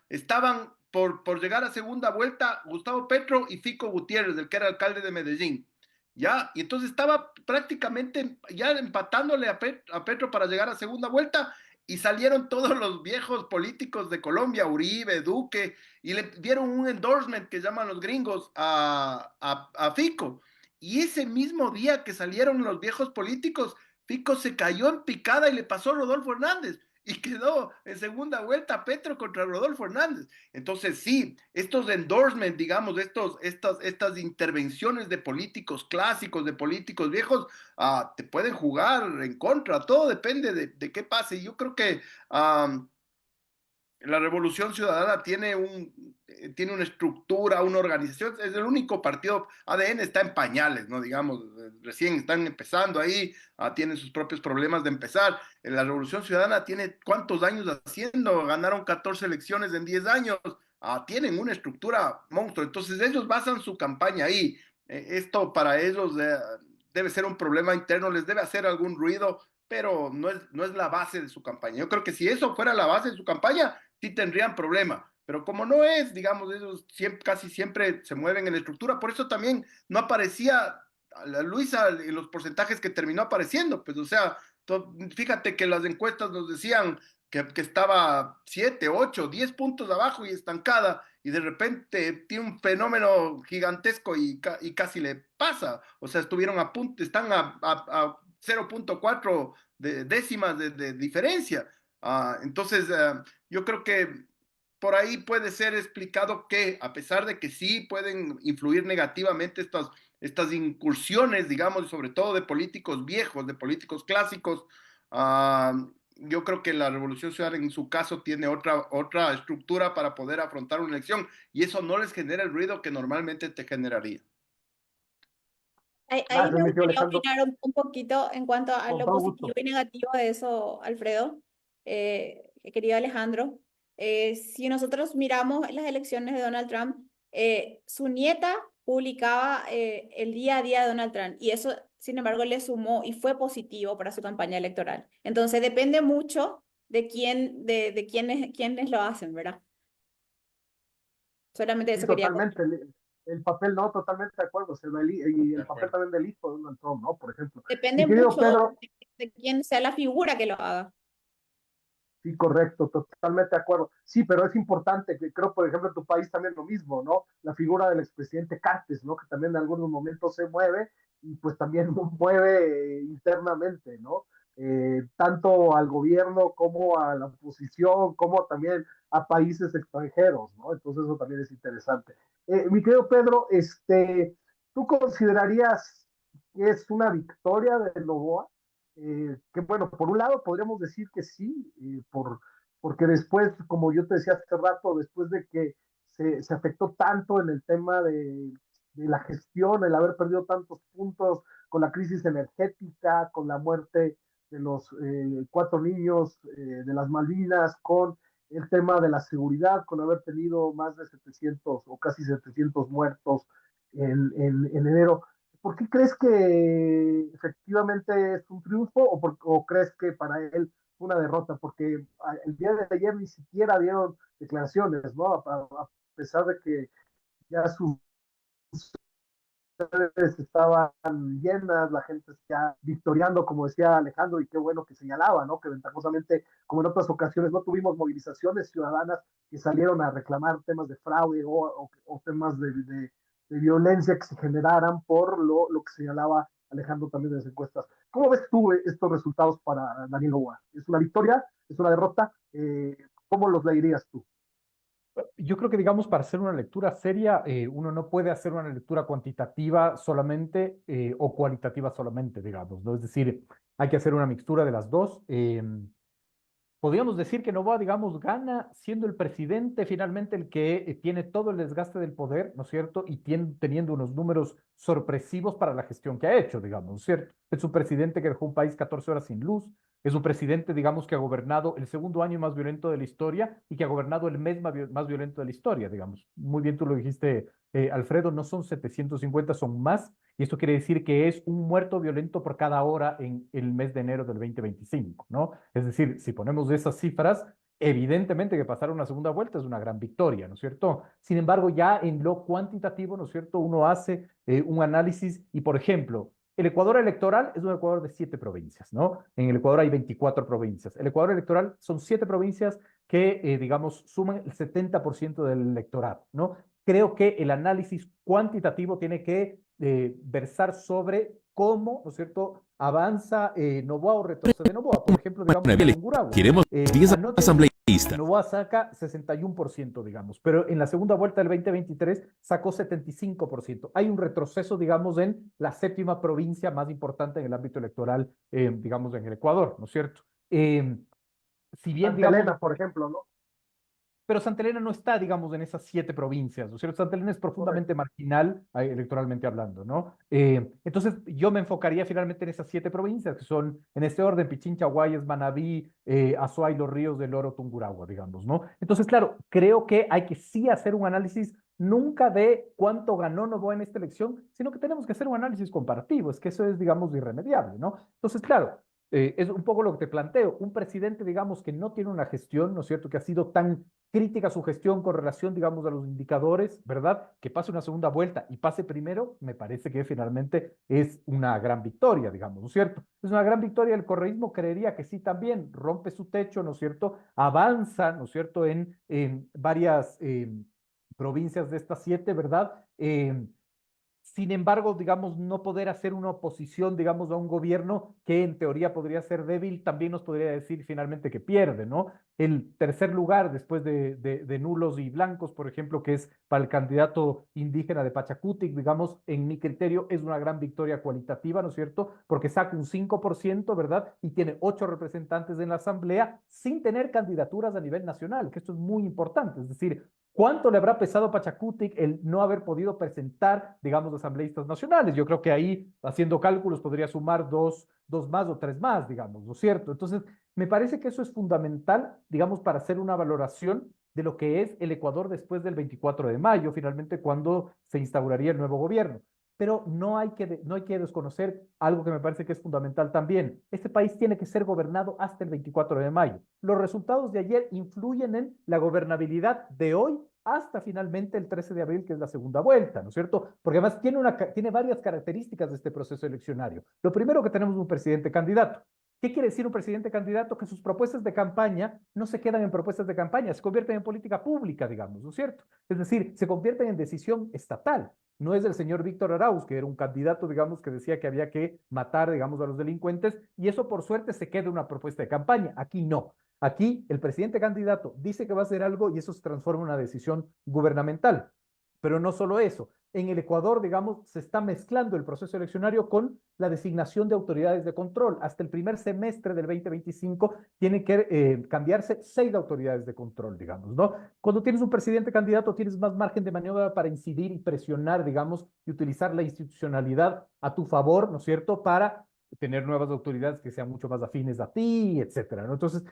Speaker 4: estaban por llegar a segunda vuelta Gustavo Petro y Fico Gutiérrez, el que era alcalde de Medellín. ¿Ya? Y entonces estaba prácticamente ya empatándole a Petro para llegar a segunda vuelta y salieron todos los viejos políticos de Colombia, Uribe, Duque, y le dieron un endorsement que llaman los gringos a Fico. y ese mismo día que salieron los viejos políticos, Fico se cayó en picada y le pasó a Rodolfo Hernández. Y quedó en segunda vuelta Petro contra Rodolfo Hernández. Entonces, sí, estos endorsements, digamos, estas intervenciones de políticos clásicos, de políticos viejos, te pueden jugar en contra. Todo depende de qué pase. Yo creo que la Revolución Ciudadana tiene una estructura, una organización, es el único partido, ADN está en pañales, ¿no? Digamos, recién están empezando ahí, tienen sus propios problemas de empezar. La Revolución Ciudadana tiene cuántos años haciendo, ganaron 14 elecciones en 10 años, tienen una estructura monstruo, entonces ellos basan su campaña ahí. Esto para ellos debe ser un problema interno, les debe hacer algún ruido, pero no es la base de su campaña. Yo creo que si eso fuera la base de su campaña, sí tendrían problema. Pero como no es, digamos, ellos casi siempre se mueven en la estructura, por eso también no aparecía a la Luisa en los porcentajes que terminó apareciendo. Pues, o sea, fíjate que las encuestas nos decían que estaba 7, 8, 10 puntos abajo y estancada, y de repente tiene un fenómeno gigantesco y casi le pasa. O sea, estuvieron a punto, están a 0.4 décimas de diferencia. Entonces, yo creo que por ahí puede ser explicado que, a pesar de que sí pueden influir negativamente estas incursiones, digamos, sobre todo de políticos viejos, de políticos clásicos, yo creo que la Revolución Ciudadana en su caso tiene otra estructura para poder afrontar una elección y eso no les genera el ruido que normalmente te generaría.
Speaker 3: Ahí
Speaker 2: Gracias,
Speaker 3: me
Speaker 2: mi tío
Speaker 3: gustaría
Speaker 2: Alejandro.
Speaker 3: opinar un poquito en cuanto a
Speaker 2: Con
Speaker 3: lo
Speaker 2: todo
Speaker 3: positivo
Speaker 2: gusto.
Speaker 3: y negativo de eso, Alfredo. Querido Alejandro, si nosotros miramos las elecciones de Donald Trump, su nieta publicaba el día a día de Donald Trump y eso, sin embargo, le sumó y fue positivo para su campaña electoral. Entonces depende mucho de quiénes lo hacen, ¿verdad? Solamente
Speaker 2: Sí,
Speaker 3: eso quería
Speaker 2: totalmente.
Speaker 3: comentar.
Speaker 2: El papel, no, totalmente de acuerdo. Y
Speaker 4: De
Speaker 2: el papel
Speaker 4: acuerdo.
Speaker 2: también del hijo de Donald Trump, ¿no? Por ejemplo. Mi
Speaker 3: Depende
Speaker 2: querido
Speaker 3: mucho
Speaker 2: Pedro,
Speaker 3: de quién sea la figura que lo haga.
Speaker 2: sí, correcto, totalmente de acuerdo. Sí, pero es importante, que creo, por ejemplo, en tu país también lo mismo, ¿no? La figura del expresidente Cartes, ¿no? Que también en algunos momentos se mueve y pues también mueve internamente, ¿no? Tanto al gobierno como a la oposición, como también a países extranjeros, ¿no? Entonces eso también es interesante. Mi querido Pedro, ¿tú considerarías que es una victoria de Novoa? Que bueno, por un lado podríamos decir que sí, porque después, como yo te decía hace rato, después de que se afectó tanto en el tema de la gestión, el haber perdido tantos puntos con la crisis energética, con la muerte de los 4 niños de las Malvinas, con el tema de la seguridad, con haber tenido más de 700 o casi 700 muertos en enero. ¿Por qué crees que efectivamente es un triunfo o crees que para él fue una derrota? Porque el día de ayer ni siquiera dieron declaraciones, ¿no? A pesar de que ya sus sedes estaban llenas, la gente ya victoriando, como decía Alejandro, y qué bueno que señalaba, ¿no? Que ventajosamente, como en otras ocasiones, no tuvimos movilizaciones ciudadanas que salieron a reclamar temas de fraude o temas de violencia que se generaran por lo que señalaba Alejandro también de las encuestas. ¿Cómo ves tú estos resultados para Daniel Noboa? ¿Es una victoria? ¿Es una derrota? ¿Cómo los leerías tú?
Speaker 5: Yo creo que, digamos, para hacer una lectura seria, uno no puede hacer una lectura cuantitativa solamente o cualitativa solamente, digamos, ¿no? Es decir, hay que hacer una mixtura de las dos. Podríamos decir que Noboa, digamos, gana siendo el presidente finalmente el que tiene todo el desgaste del poder, ¿no es cierto? Y teniendo unos números sorpresivos para la gestión que ha hecho, digamos, ¿no es cierto? Es un presidente que dejó un país 14 horas sin luz, es un presidente, digamos, que ha gobernado el segundo año más violento de la historia y que ha gobernado el mes más violento de la historia, digamos. Muy bien tú lo dijiste, Alfredo, no son 750, son más, y esto quiere decir que es un muerto violento por cada hora en el mes de enero del 2025, ¿no? Es decir, si ponemos esas cifras, evidentemente que pasar una segunda vuelta es una gran victoria, ¿no es cierto? Sin embargo, ya en lo cuantitativo, ¿no es cierto? Uno hace un análisis y, por ejemplo, el Ecuador electoral es un Ecuador de 7 provincias, ¿no? En el Ecuador hay 24 provincias. El Ecuador electoral son 7 provincias que, digamos, suman el 70% del electorado, ¿no? Creo que el análisis cuantitativo tiene que versar sobre cómo, ¿no es cierto?, avanza Noboa o retrocede Noboa. Por ejemplo, digamos, en Tungurahua.
Speaker 7: Queremos 10
Speaker 5: Anoche
Speaker 7: asambleístas.
Speaker 5: Noboa saca 61%, digamos, pero en la segunda vuelta del 2023 sacó 75%. Hay un retroceso, digamos, en la séptima provincia más importante en el ámbito electoral, digamos, en el Ecuador, ¿no es cierto? Si bien,
Speaker 2: Santa
Speaker 5: digamos,
Speaker 2: Elena, por ejemplo, ¿no?
Speaker 5: pero Santa Elena no está, digamos, en esas 7 provincias, ¿no es cierto? Santa Elena es profundamente
Speaker 2: Correcto.
Speaker 5: marginal, electoralmente hablando, ¿no? Entonces, yo me enfocaría finalmente en esas 7 provincias, que son, en este orden, Pichincha, Guayas, Manabí, Azuay, Los Ríos del Oro, Tungurahua, digamos, ¿no? Entonces, claro, creo que hay que sí hacer un análisis nunca de cuánto ganó Noboa en esta elección, sino que tenemos que hacer un análisis comparativo, es que eso es, digamos, irremediable, ¿no? Entonces, claro, es un poco lo que te planteo. Un presidente, digamos, que no tiene una gestión, ¿no es cierto?, que ha sido tan crítica su gestión con relación, digamos, a los indicadores, ¿verdad? Que pase una segunda vuelta y pase primero, me parece que finalmente es una gran victoria, digamos, ¿no es cierto? Es una gran victoria. El correísmo creería que sí también rompe su techo, ¿no es cierto? Avanza, ¿no es cierto?, en varias provincias de estas 7, ¿verdad? Sin embargo, digamos, no poder hacer una oposición, digamos, a un gobierno que en teoría podría ser débil, también nos podría decir finalmente que pierde, ¿no? El tercer lugar, después de nulos y blancos, por ejemplo, que es para el candidato indígena de Pachacutic, digamos, en mi criterio, es una gran victoria cualitativa, ¿no es cierto? Porque saca un 5%, ¿verdad? Y tiene 8 representantes en la asamblea sin tener candidaturas a nivel nacional, que esto es muy importante. Es decir, ¿cuánto le habrá pesado a Pachacutic el no haber podido presentar, digamos, asambleístas nacionales? Yo creo que ahí, haciendo cálculos, podría sumar dos más o 3 más, digamos, ¿no es cierto? Entonces, me parece que eso es fundamental, digamos, para hacer una valoración de lo que es el Ecuador después del 24 de mayo, finalmente, cuando se instauraría el nuevo gobierno. Pero no hay que desconocer algo que me parece que es fundamental también. Este país tiene que ser gobernado hasta el 24 de mayo. Los resultados de ayer influyen en la gobernabilidad de hoy hasta finalmente el 13 de abril, que es la segunda vuelta, ¿no es cierto? Porque además tiene varias características de este proceso eleccionario. Lo primero, que tenemos un presidente candidato. ¿Qué quiere decir un presidente candidato? Que sus propuestas de campaña no se quedan en propuestas de campaña, se convierten en política pública, digamos, ¿no es cierto? Es decir, se convierten en decisión estatal. No es el señor Víctor Arauz, que era un candidato, digamos, que decía que había que matar, digamos, a los delincuentes, y eso por suerte se queda en una propuesta de campaña. Aquí no. Aquí el presidente candidato dice que va a hacer algo y eso se transforma en una decisión gubernamental. Pero no solo eso. En el Ecuador, digamos, se está mezclando el proceso eleccionario con la designación de autoridades de control. Hasta el primer semestre del 2025 tienen que cambiarse 6 autoridades de control, digamos, ¿no? Cuando tienes un presidente candidato, tienes más margen de maniobra para incidir y presionar, digamos, y utilizar la institucionalidad a tu favor, ¿no es cierto?, para tener nuevas autoridades que sean mucho más afines a ti, etcétera, ¿no? Entonces,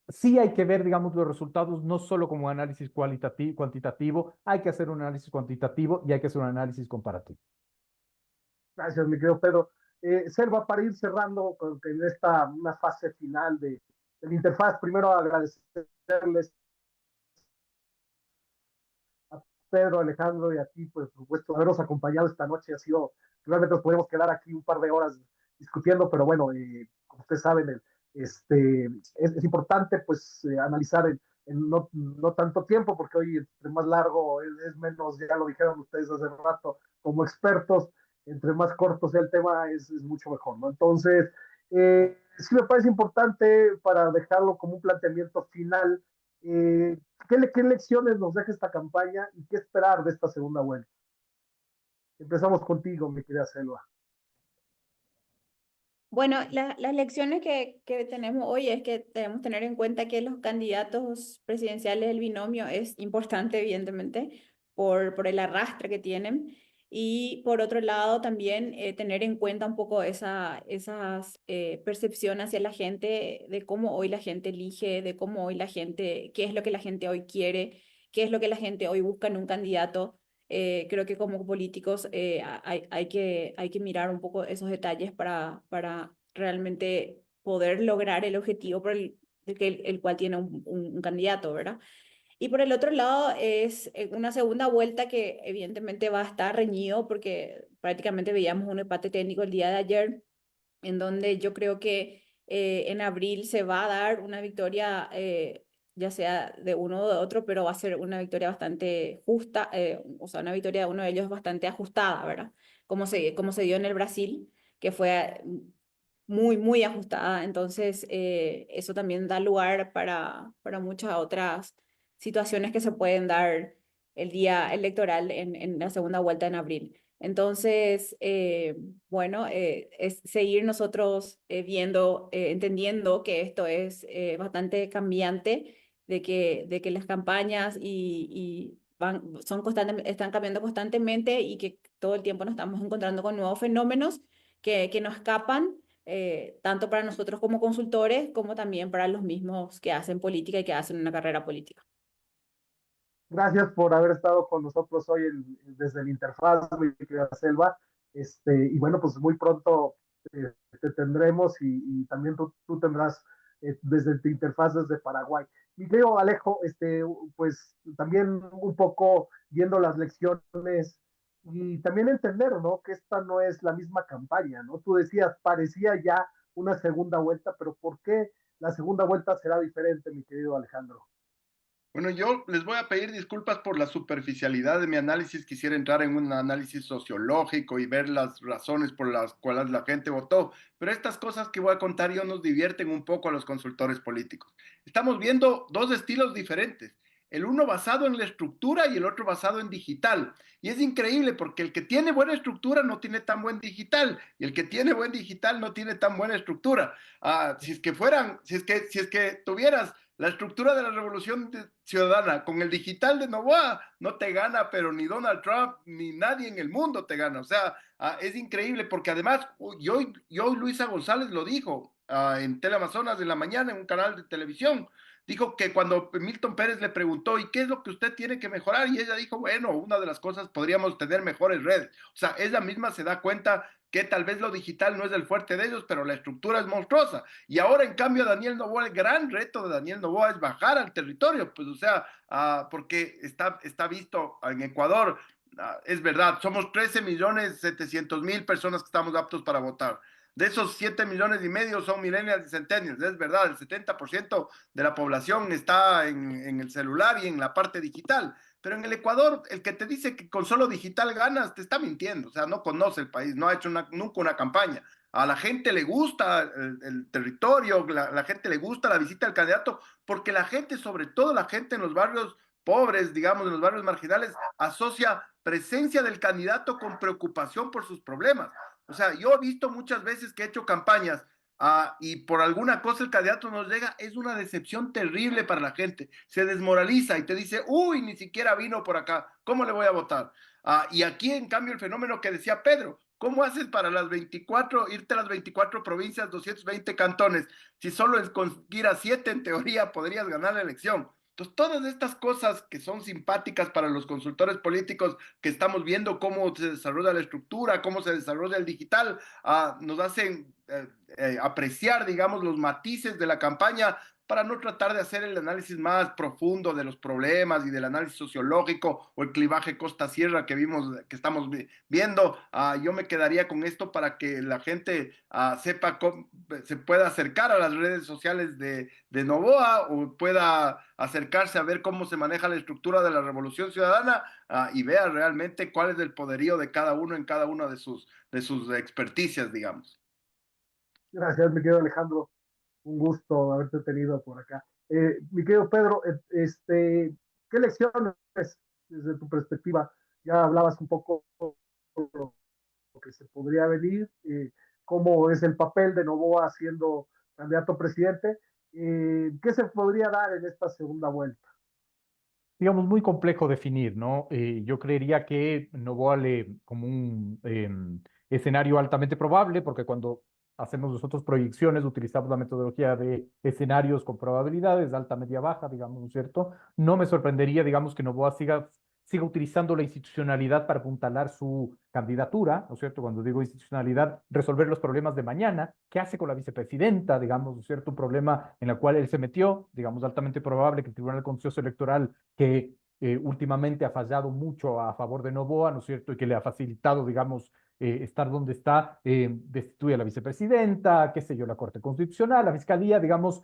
Speaker 5: sí hay que ver, digamos, los resultados no solo como análisis cuantitativo, hay que hacer un análisis cuantitativo y hay que hacer un análisis comparativo.
Speaker 2: Gracias, mi querido Pedro. Selva, para ir cerrando en esta una fase final del interfaz, primero agradecerles a Pedro, Alejandro y a ti, pues, por supuesto, habernos acompañado esta noche. Ha sido, realmente nos podemos quedar aquí un par de horas discutiendo, pero bueno, como ustedes saben, es importante pues analizar en no tanto tiempo, porque hoy entre más largo es menos, ya lo dijeron ustedes hace rato, como expertos, entre más corto sea el tema es mucho mejor, ¿no? Entonces, sí me parece importante para dejarlo como un planteamiento final, eh, ¿qué lecciones nos deja esta campaña y qué esperar de esta segunda vuelta? Empezamos contigo, mi querida Selva.
Speaker 3: Bueno, las lecciones que tenemos hoy es que debemos tener en cuenta que los candidatos presidenciales del binomio es importante, evidentemente, por el arrastre que tienen. Y por otro lado, también tener en cuenta un poco esas percepción hacia la gente, de cómo hoy la gente elige, de cómo hoy la gente, qué es lo que la gente hoy quiere, qué es lo que la gente hoy busca en un candidato. Creo que como políticos hay que mirar un poco esos detalles para realmente poder lograr el objetivo por el cual tiene un candidato, ¿verdad? Y por el otro lado es una segunda vuelta que evidentemente va a estar reñido porque prácticamente veíamos un empate técnico el día de ayer, en donde yo creo que en abril se va a dar una victoria, ya sea de uno o de otro, pero va a ser una victoria bastante justa, o sea, una victoria de uno de ellos bastante ajustada, ¿verdad? como se dio en el Brasil, que fue muy, muy ajustada. Entonces, eso también da lugar para muchas otras situaciones que se pueden dar el día electoral en la segunda vuelta en abril. Entonces, bueno, es seguir nosotros viendo, entendiendo que esto es bastante cambiante, de que las campañas son están cambiando constantemente y que todo el tiempo nos estamos encontrando con nuevos fenómenos que nos escapan, tanto para nosotros como consultores, como también para los mismos que hacen política y que hacen una carrera política.
Speaker 2: Gracias por haber estado con nosotros hoy desde el Interfaz, mi querida Selva. Y bueno, pues muy pronto te tendremos y también tú tendrás desde tu Interfaz desde Paraguay. Mi querido Alejo, pues también un poco viendo las lecciones y también entender, ¿no? Que esta no es la misma campaña, ¿no? Tú decías, parecía ya una segunda vuelta, pero ¿por qué la segunda vuelta será diferente, mi querido Alejandro?
Speaker 4: Bueno, yo les voy a pedir disculpas por la superficialidad de mi análisis. Quisiera entrar en un análisis sociológico y ver las razones por las cuales la gente votó, pero estas cosas que voy a contar yo nos divierten un poco a los consultores políticos. Estamos viendo dos estilos diferentes, el uno basado en la estructura y el otro basado en digital. Y es increíble porque el que tiene buena estructura no tiene tan buen digital y el que tiene buen digital no tiene tan buena estructura. Si es que tuvieras la estructura de la revolución ciudadana con el digital de Novoa no te gana, pero ni Donald Trump ni nadie en el mundo te gana. O sea, es increíble porque además, yo Luisa González lo dijo en Teleamazonas de la mañana, en un canal de televisión. Dijo que cuando Milton Pérez le preguntó, ¿y qué es lo que usted tiene que mejorar? Y ella dijo, bueno, una de las cosas podríamos tener mejores redes. O sea, ella misma se da cuenta que tal vez lo digital no es el fuerte de ellos, pero la estructura es monstruosa. Y ahora, en cambio, Daniel Noboa, el gran reto de Daniel Noboa es bajar al territorio, pues, o sea, porque está visto en Ecuador, es verdad, somos 13.700.000 personas que estamos aptos para votar. De esos 7,5 millones son millennials y centennials, es verdad, el 70% de la población está en el celular y en la parte digital. Pero en el Ecuador, el que te dice que con solo digital ganas, te está mintiendo. O sea, no conoce el país, no ha hecho nunca una campaña. A la gente le gusta el territorio, la gente le gusta la visita del candidato, porque la gente, sobre todo la gente en los barrios pobres, digamos, en los barrios marginales, asocia presencia del candidato con preocupación por sus problemas. O sea, yo he visto muchas veces que he hecho campañas y por alguna cosa el candidato nos llega, es una decepción terrible para la gente. Se desmoraliza y te dice, uy, ni siquiera vino por acá, ¿cómo le voy a votar? Y aquí, en cambio, el fenómeno que decía Pedro, ¿cómo haces para irte a las 24 provincias, 220 cantones? Si solo conseguir a 7, en teoría, podrías ganar la elección. Entonces, todas estas cosas que son simpáticas para los consultores políticos, que estamos viendo cómo se desarrolla la estructura, cómo se desarrolla el digital, nos hacen apreciar, digamos, los matices de la campaña para no tratar de hacer el análisis más profundo de los problemas y del análisis sociológico o el clivaje costa-sierra que estamos viendo. Yo me quedaría con esto para que la gente sepa cómo se pueda acercar a las redes sociales de Novoa o pueda acercarse a ver cómo se maneja la estructura de la Revolución Ciudadana y vea realmente cuál es el poderío de cada uno en cada una de sus experticias, digamos.
Speaker 2: Gracias, mi querido Alejandro. Un gusto haberte tenido por acá. Mi querido Pedro, ¿qué lecciones desde tu perspectiva? Ya hablabas un poco de lo que se podría venir, cómo es el papel de Novoa siendo candidato a presidente. ¿Qué se podría dar en esta segunda vuelta?
Speaker 5: Digamos, muy complejo definir, ¿no? Yo creería que Novoa como un escenario altamente probable, porque cuando hacemos nosotros proyecciones utilizamos la metodología de escenarios con probabilidades alta, media, baja, digamos, ¿no es cierto? No me sorprendería, digamos, que Novoa siga utilizando la institucionalidad para apuntalar su candidatura, ¿no es cierto? Cuando digo institucionalidad, resolver los problemas de mañana. ¿Qué hace con la vicepresidenta, digamos, ¿no es cierto? Un problema en el cual él se metió, digamos, altamente probable que el Tribunal Contencioso Electoral, que últimamente ha fallado mucho a favor de Novoa, ¿no es cierto? Y que le ha facilitado, digamos, estar donde está, destituye a la vicepresidenta, qué sé yo, la Corte Constitucional, la Fiscalía, digamos,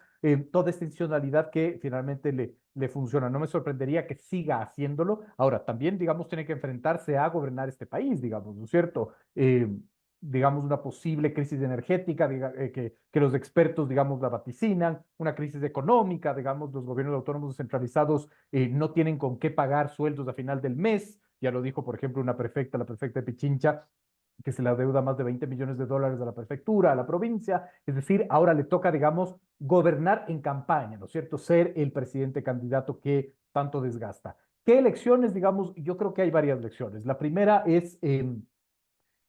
Speaker 5: toda esta institucionalidad que finalmente le funciona. No me sorprendería que siga haciéndolo. Ahora, también, digamos, tiene que enfrentarse a gobernar este país, digamos, ¿no es cierto? Digamos, una posible crisis energética que los expertos, digamos, la vaticinan, una crisis económica, digamos, los gobiernos autónomos descentralizados no tienen con qué pagar sueldos a final del mes, ya lo dijo, por ejemplo, una prefecta, la prefecta de Pichincha, que se le adeuda más de 20 millones de dólares a la prefectura, a la provincia, es decir, ahora le toca, digamos, gobernar en campaña, ¿no es cierto? Ser el presidente candidato que tanto desgasta. ¿Qué elecciones, digamos? Yo creo que hay varias lecciones. La primera es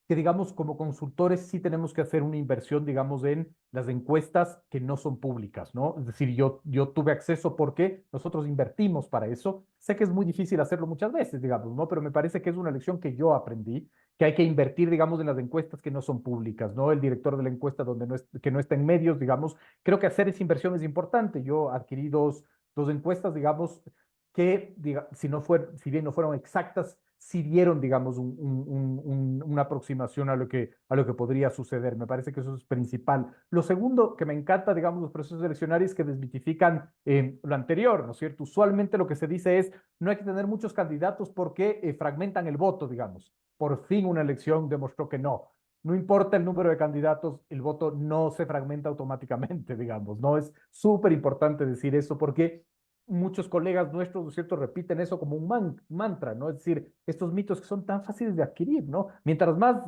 Speaker 5: que digamos como consultores sí tenemos que hacer una inversión, digamos, en las encuestas que no son públicas, ¿no? Es decir, yo tuve acceso porque nosotros invertimos para eso. Sé que es muy difícil hacerlo muchas veces, digamos, ¿no? Pero me parece que es una lección que yo aprendí, que hay que invertir, digamos, en las encuestas que no son públicas, ¿no? El director de la encuesta donde no es, que no está en medios, digamos, creo que hacer esa inversión es importante. Yo adquirí dos encuestas, digamos, que si, no si bien no fueron exactas, sí dieron, digamos, una aproximación a lo que podría suceder. Me parece que eso es principal. Lo segundo que me encanta, digamos, los procesos eleccionarios que desmitifican lo anterior, ¿no es cierto? Usualmente lo que se dice es, no hay que tener muchos candidatos porque fragmentan el voto, digamos. Por fin una elección demostró que no. No importa el número de candidatos, el voto no se fragmenta automáticamente, digamos, ¿no? Es súper importante decir eso porque muchos colegas nuestros, ¿no es cierto?, repiten eso como un mantra, ¿no? Es decir, estos mitos que son tan fáciles de adquirir, ¿no? Mientras más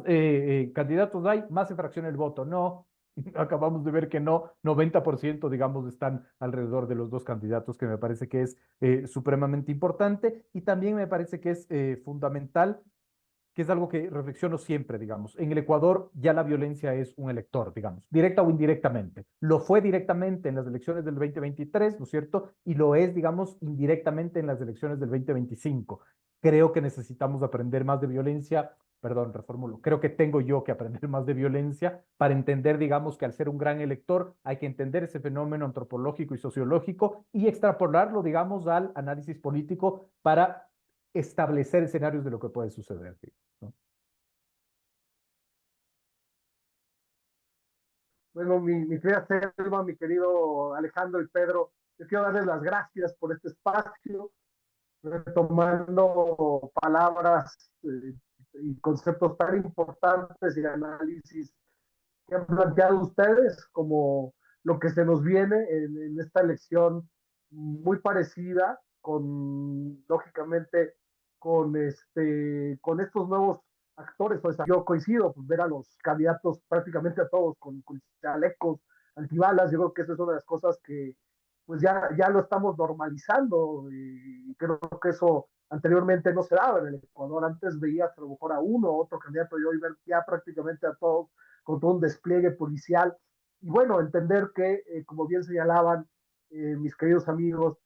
Speaker 5: candidatos hay, más se fracciona el voto. No, acabamos de ver que no, 90%, digamos, están alrededor de los dos candidatos, que me parece que es supremamente importante y también me parece que es fundamental, que es algo que reflexiono siempre, digamos. En el Ecuador ya la violencia es un elector, digamos, directa o indirectamente. Lo fue directamente en las elecciones del 2023, ¿no es cierto? Y lo es, digamos, indirectamente en las elecciones del 2025. Creo que necesitamos aprender más de violencia, perdón, reformulo, creo que tengo yo que aprender más de violencia para entender, digamos, que al ser un gran elector hay que entender ese fenómeno antropológico y sociológico y extrapolarlo, digamos, al análisis político para establecer escenarios de lo que puede suceder, ¿no?
Speaker 2: Bueno, mi querida Selva, mi querido Alejandro y Pedro, les quiero darles las gracias por este espacio, retomando palabras y conceptos tan importantes y análisis que han planteado ustedes, como lo que se nos viene en esta elección muy parecida, lógicamente, con estos nuevos actores. O sea, yo coincido, pues, ver a los candidatos prácticamente a todos con chalecos, antibalas. Yo creo que eso es una de las cosas que pues ya lo estamos normalizando, y creo que eso anteriormente no se daba en el Ecuador. Antes veías a lo mejor a uno o otro candidato, y hoy ver ya prácticamente a todos con todo un despliegue policial. Y bueno, entender que, como bien señalaban mis queridos amigos,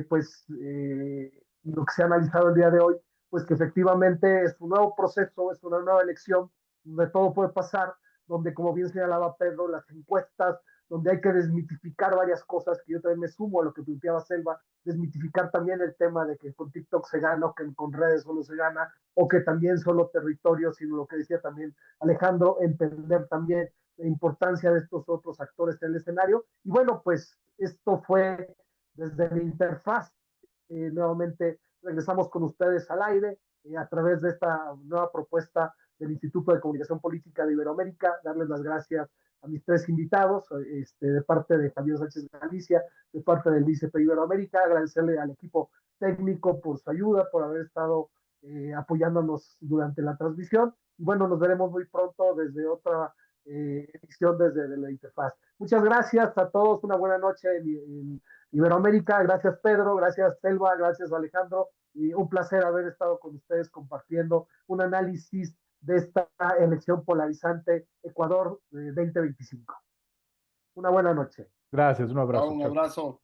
Speaker 2: pues lo que se ha analizado el día de hoy, pues que efectivamente es un nuevo proceso, es una nueva elección, donde todo puede pasar, donde, como bien señalaba Pedro, las encuestas, donde hay que desmitificar varias cosas, que yo también me sumo a lo que planteaba Selva, desmitificar también el tema de que con TikTok se gana o que con redes solo se gana, o que también solo territorio, sino lo que decía también Alejandro, entender también la importancia de estos otros actores en el escenario. Y bueno, pues esto fue desde la interfaz. Nuevamente regresamos con ustedes al aire a través de esta nueva propuesta del Instituto de Comunicación Política de Iberoamérica. Darles las gracias a mis tres invitados, de parte de Javier Sánchez Galicia, de parte del ICP Iberoamérica, agradecerle al equipo técnico por su ayuda, por haber estado apoyándonos durante la transmisión. Y bueno, nos veremos muy pronto desde otra edición desde la interfaz. Muchas gracias a todos, una buena noche en Iberoamérica. Gracias Pedro, gracias Selva, gracias Alejandro, y un placer haber estado con ustedes compartiendo un análisis de esta elección polarizante Ecuador 2025. Una buena noche.
Speaker 5: Gracias, un abrazo.
Speaker 4: Un
Speaker 5: Chao.
Speaker 4: abrazo.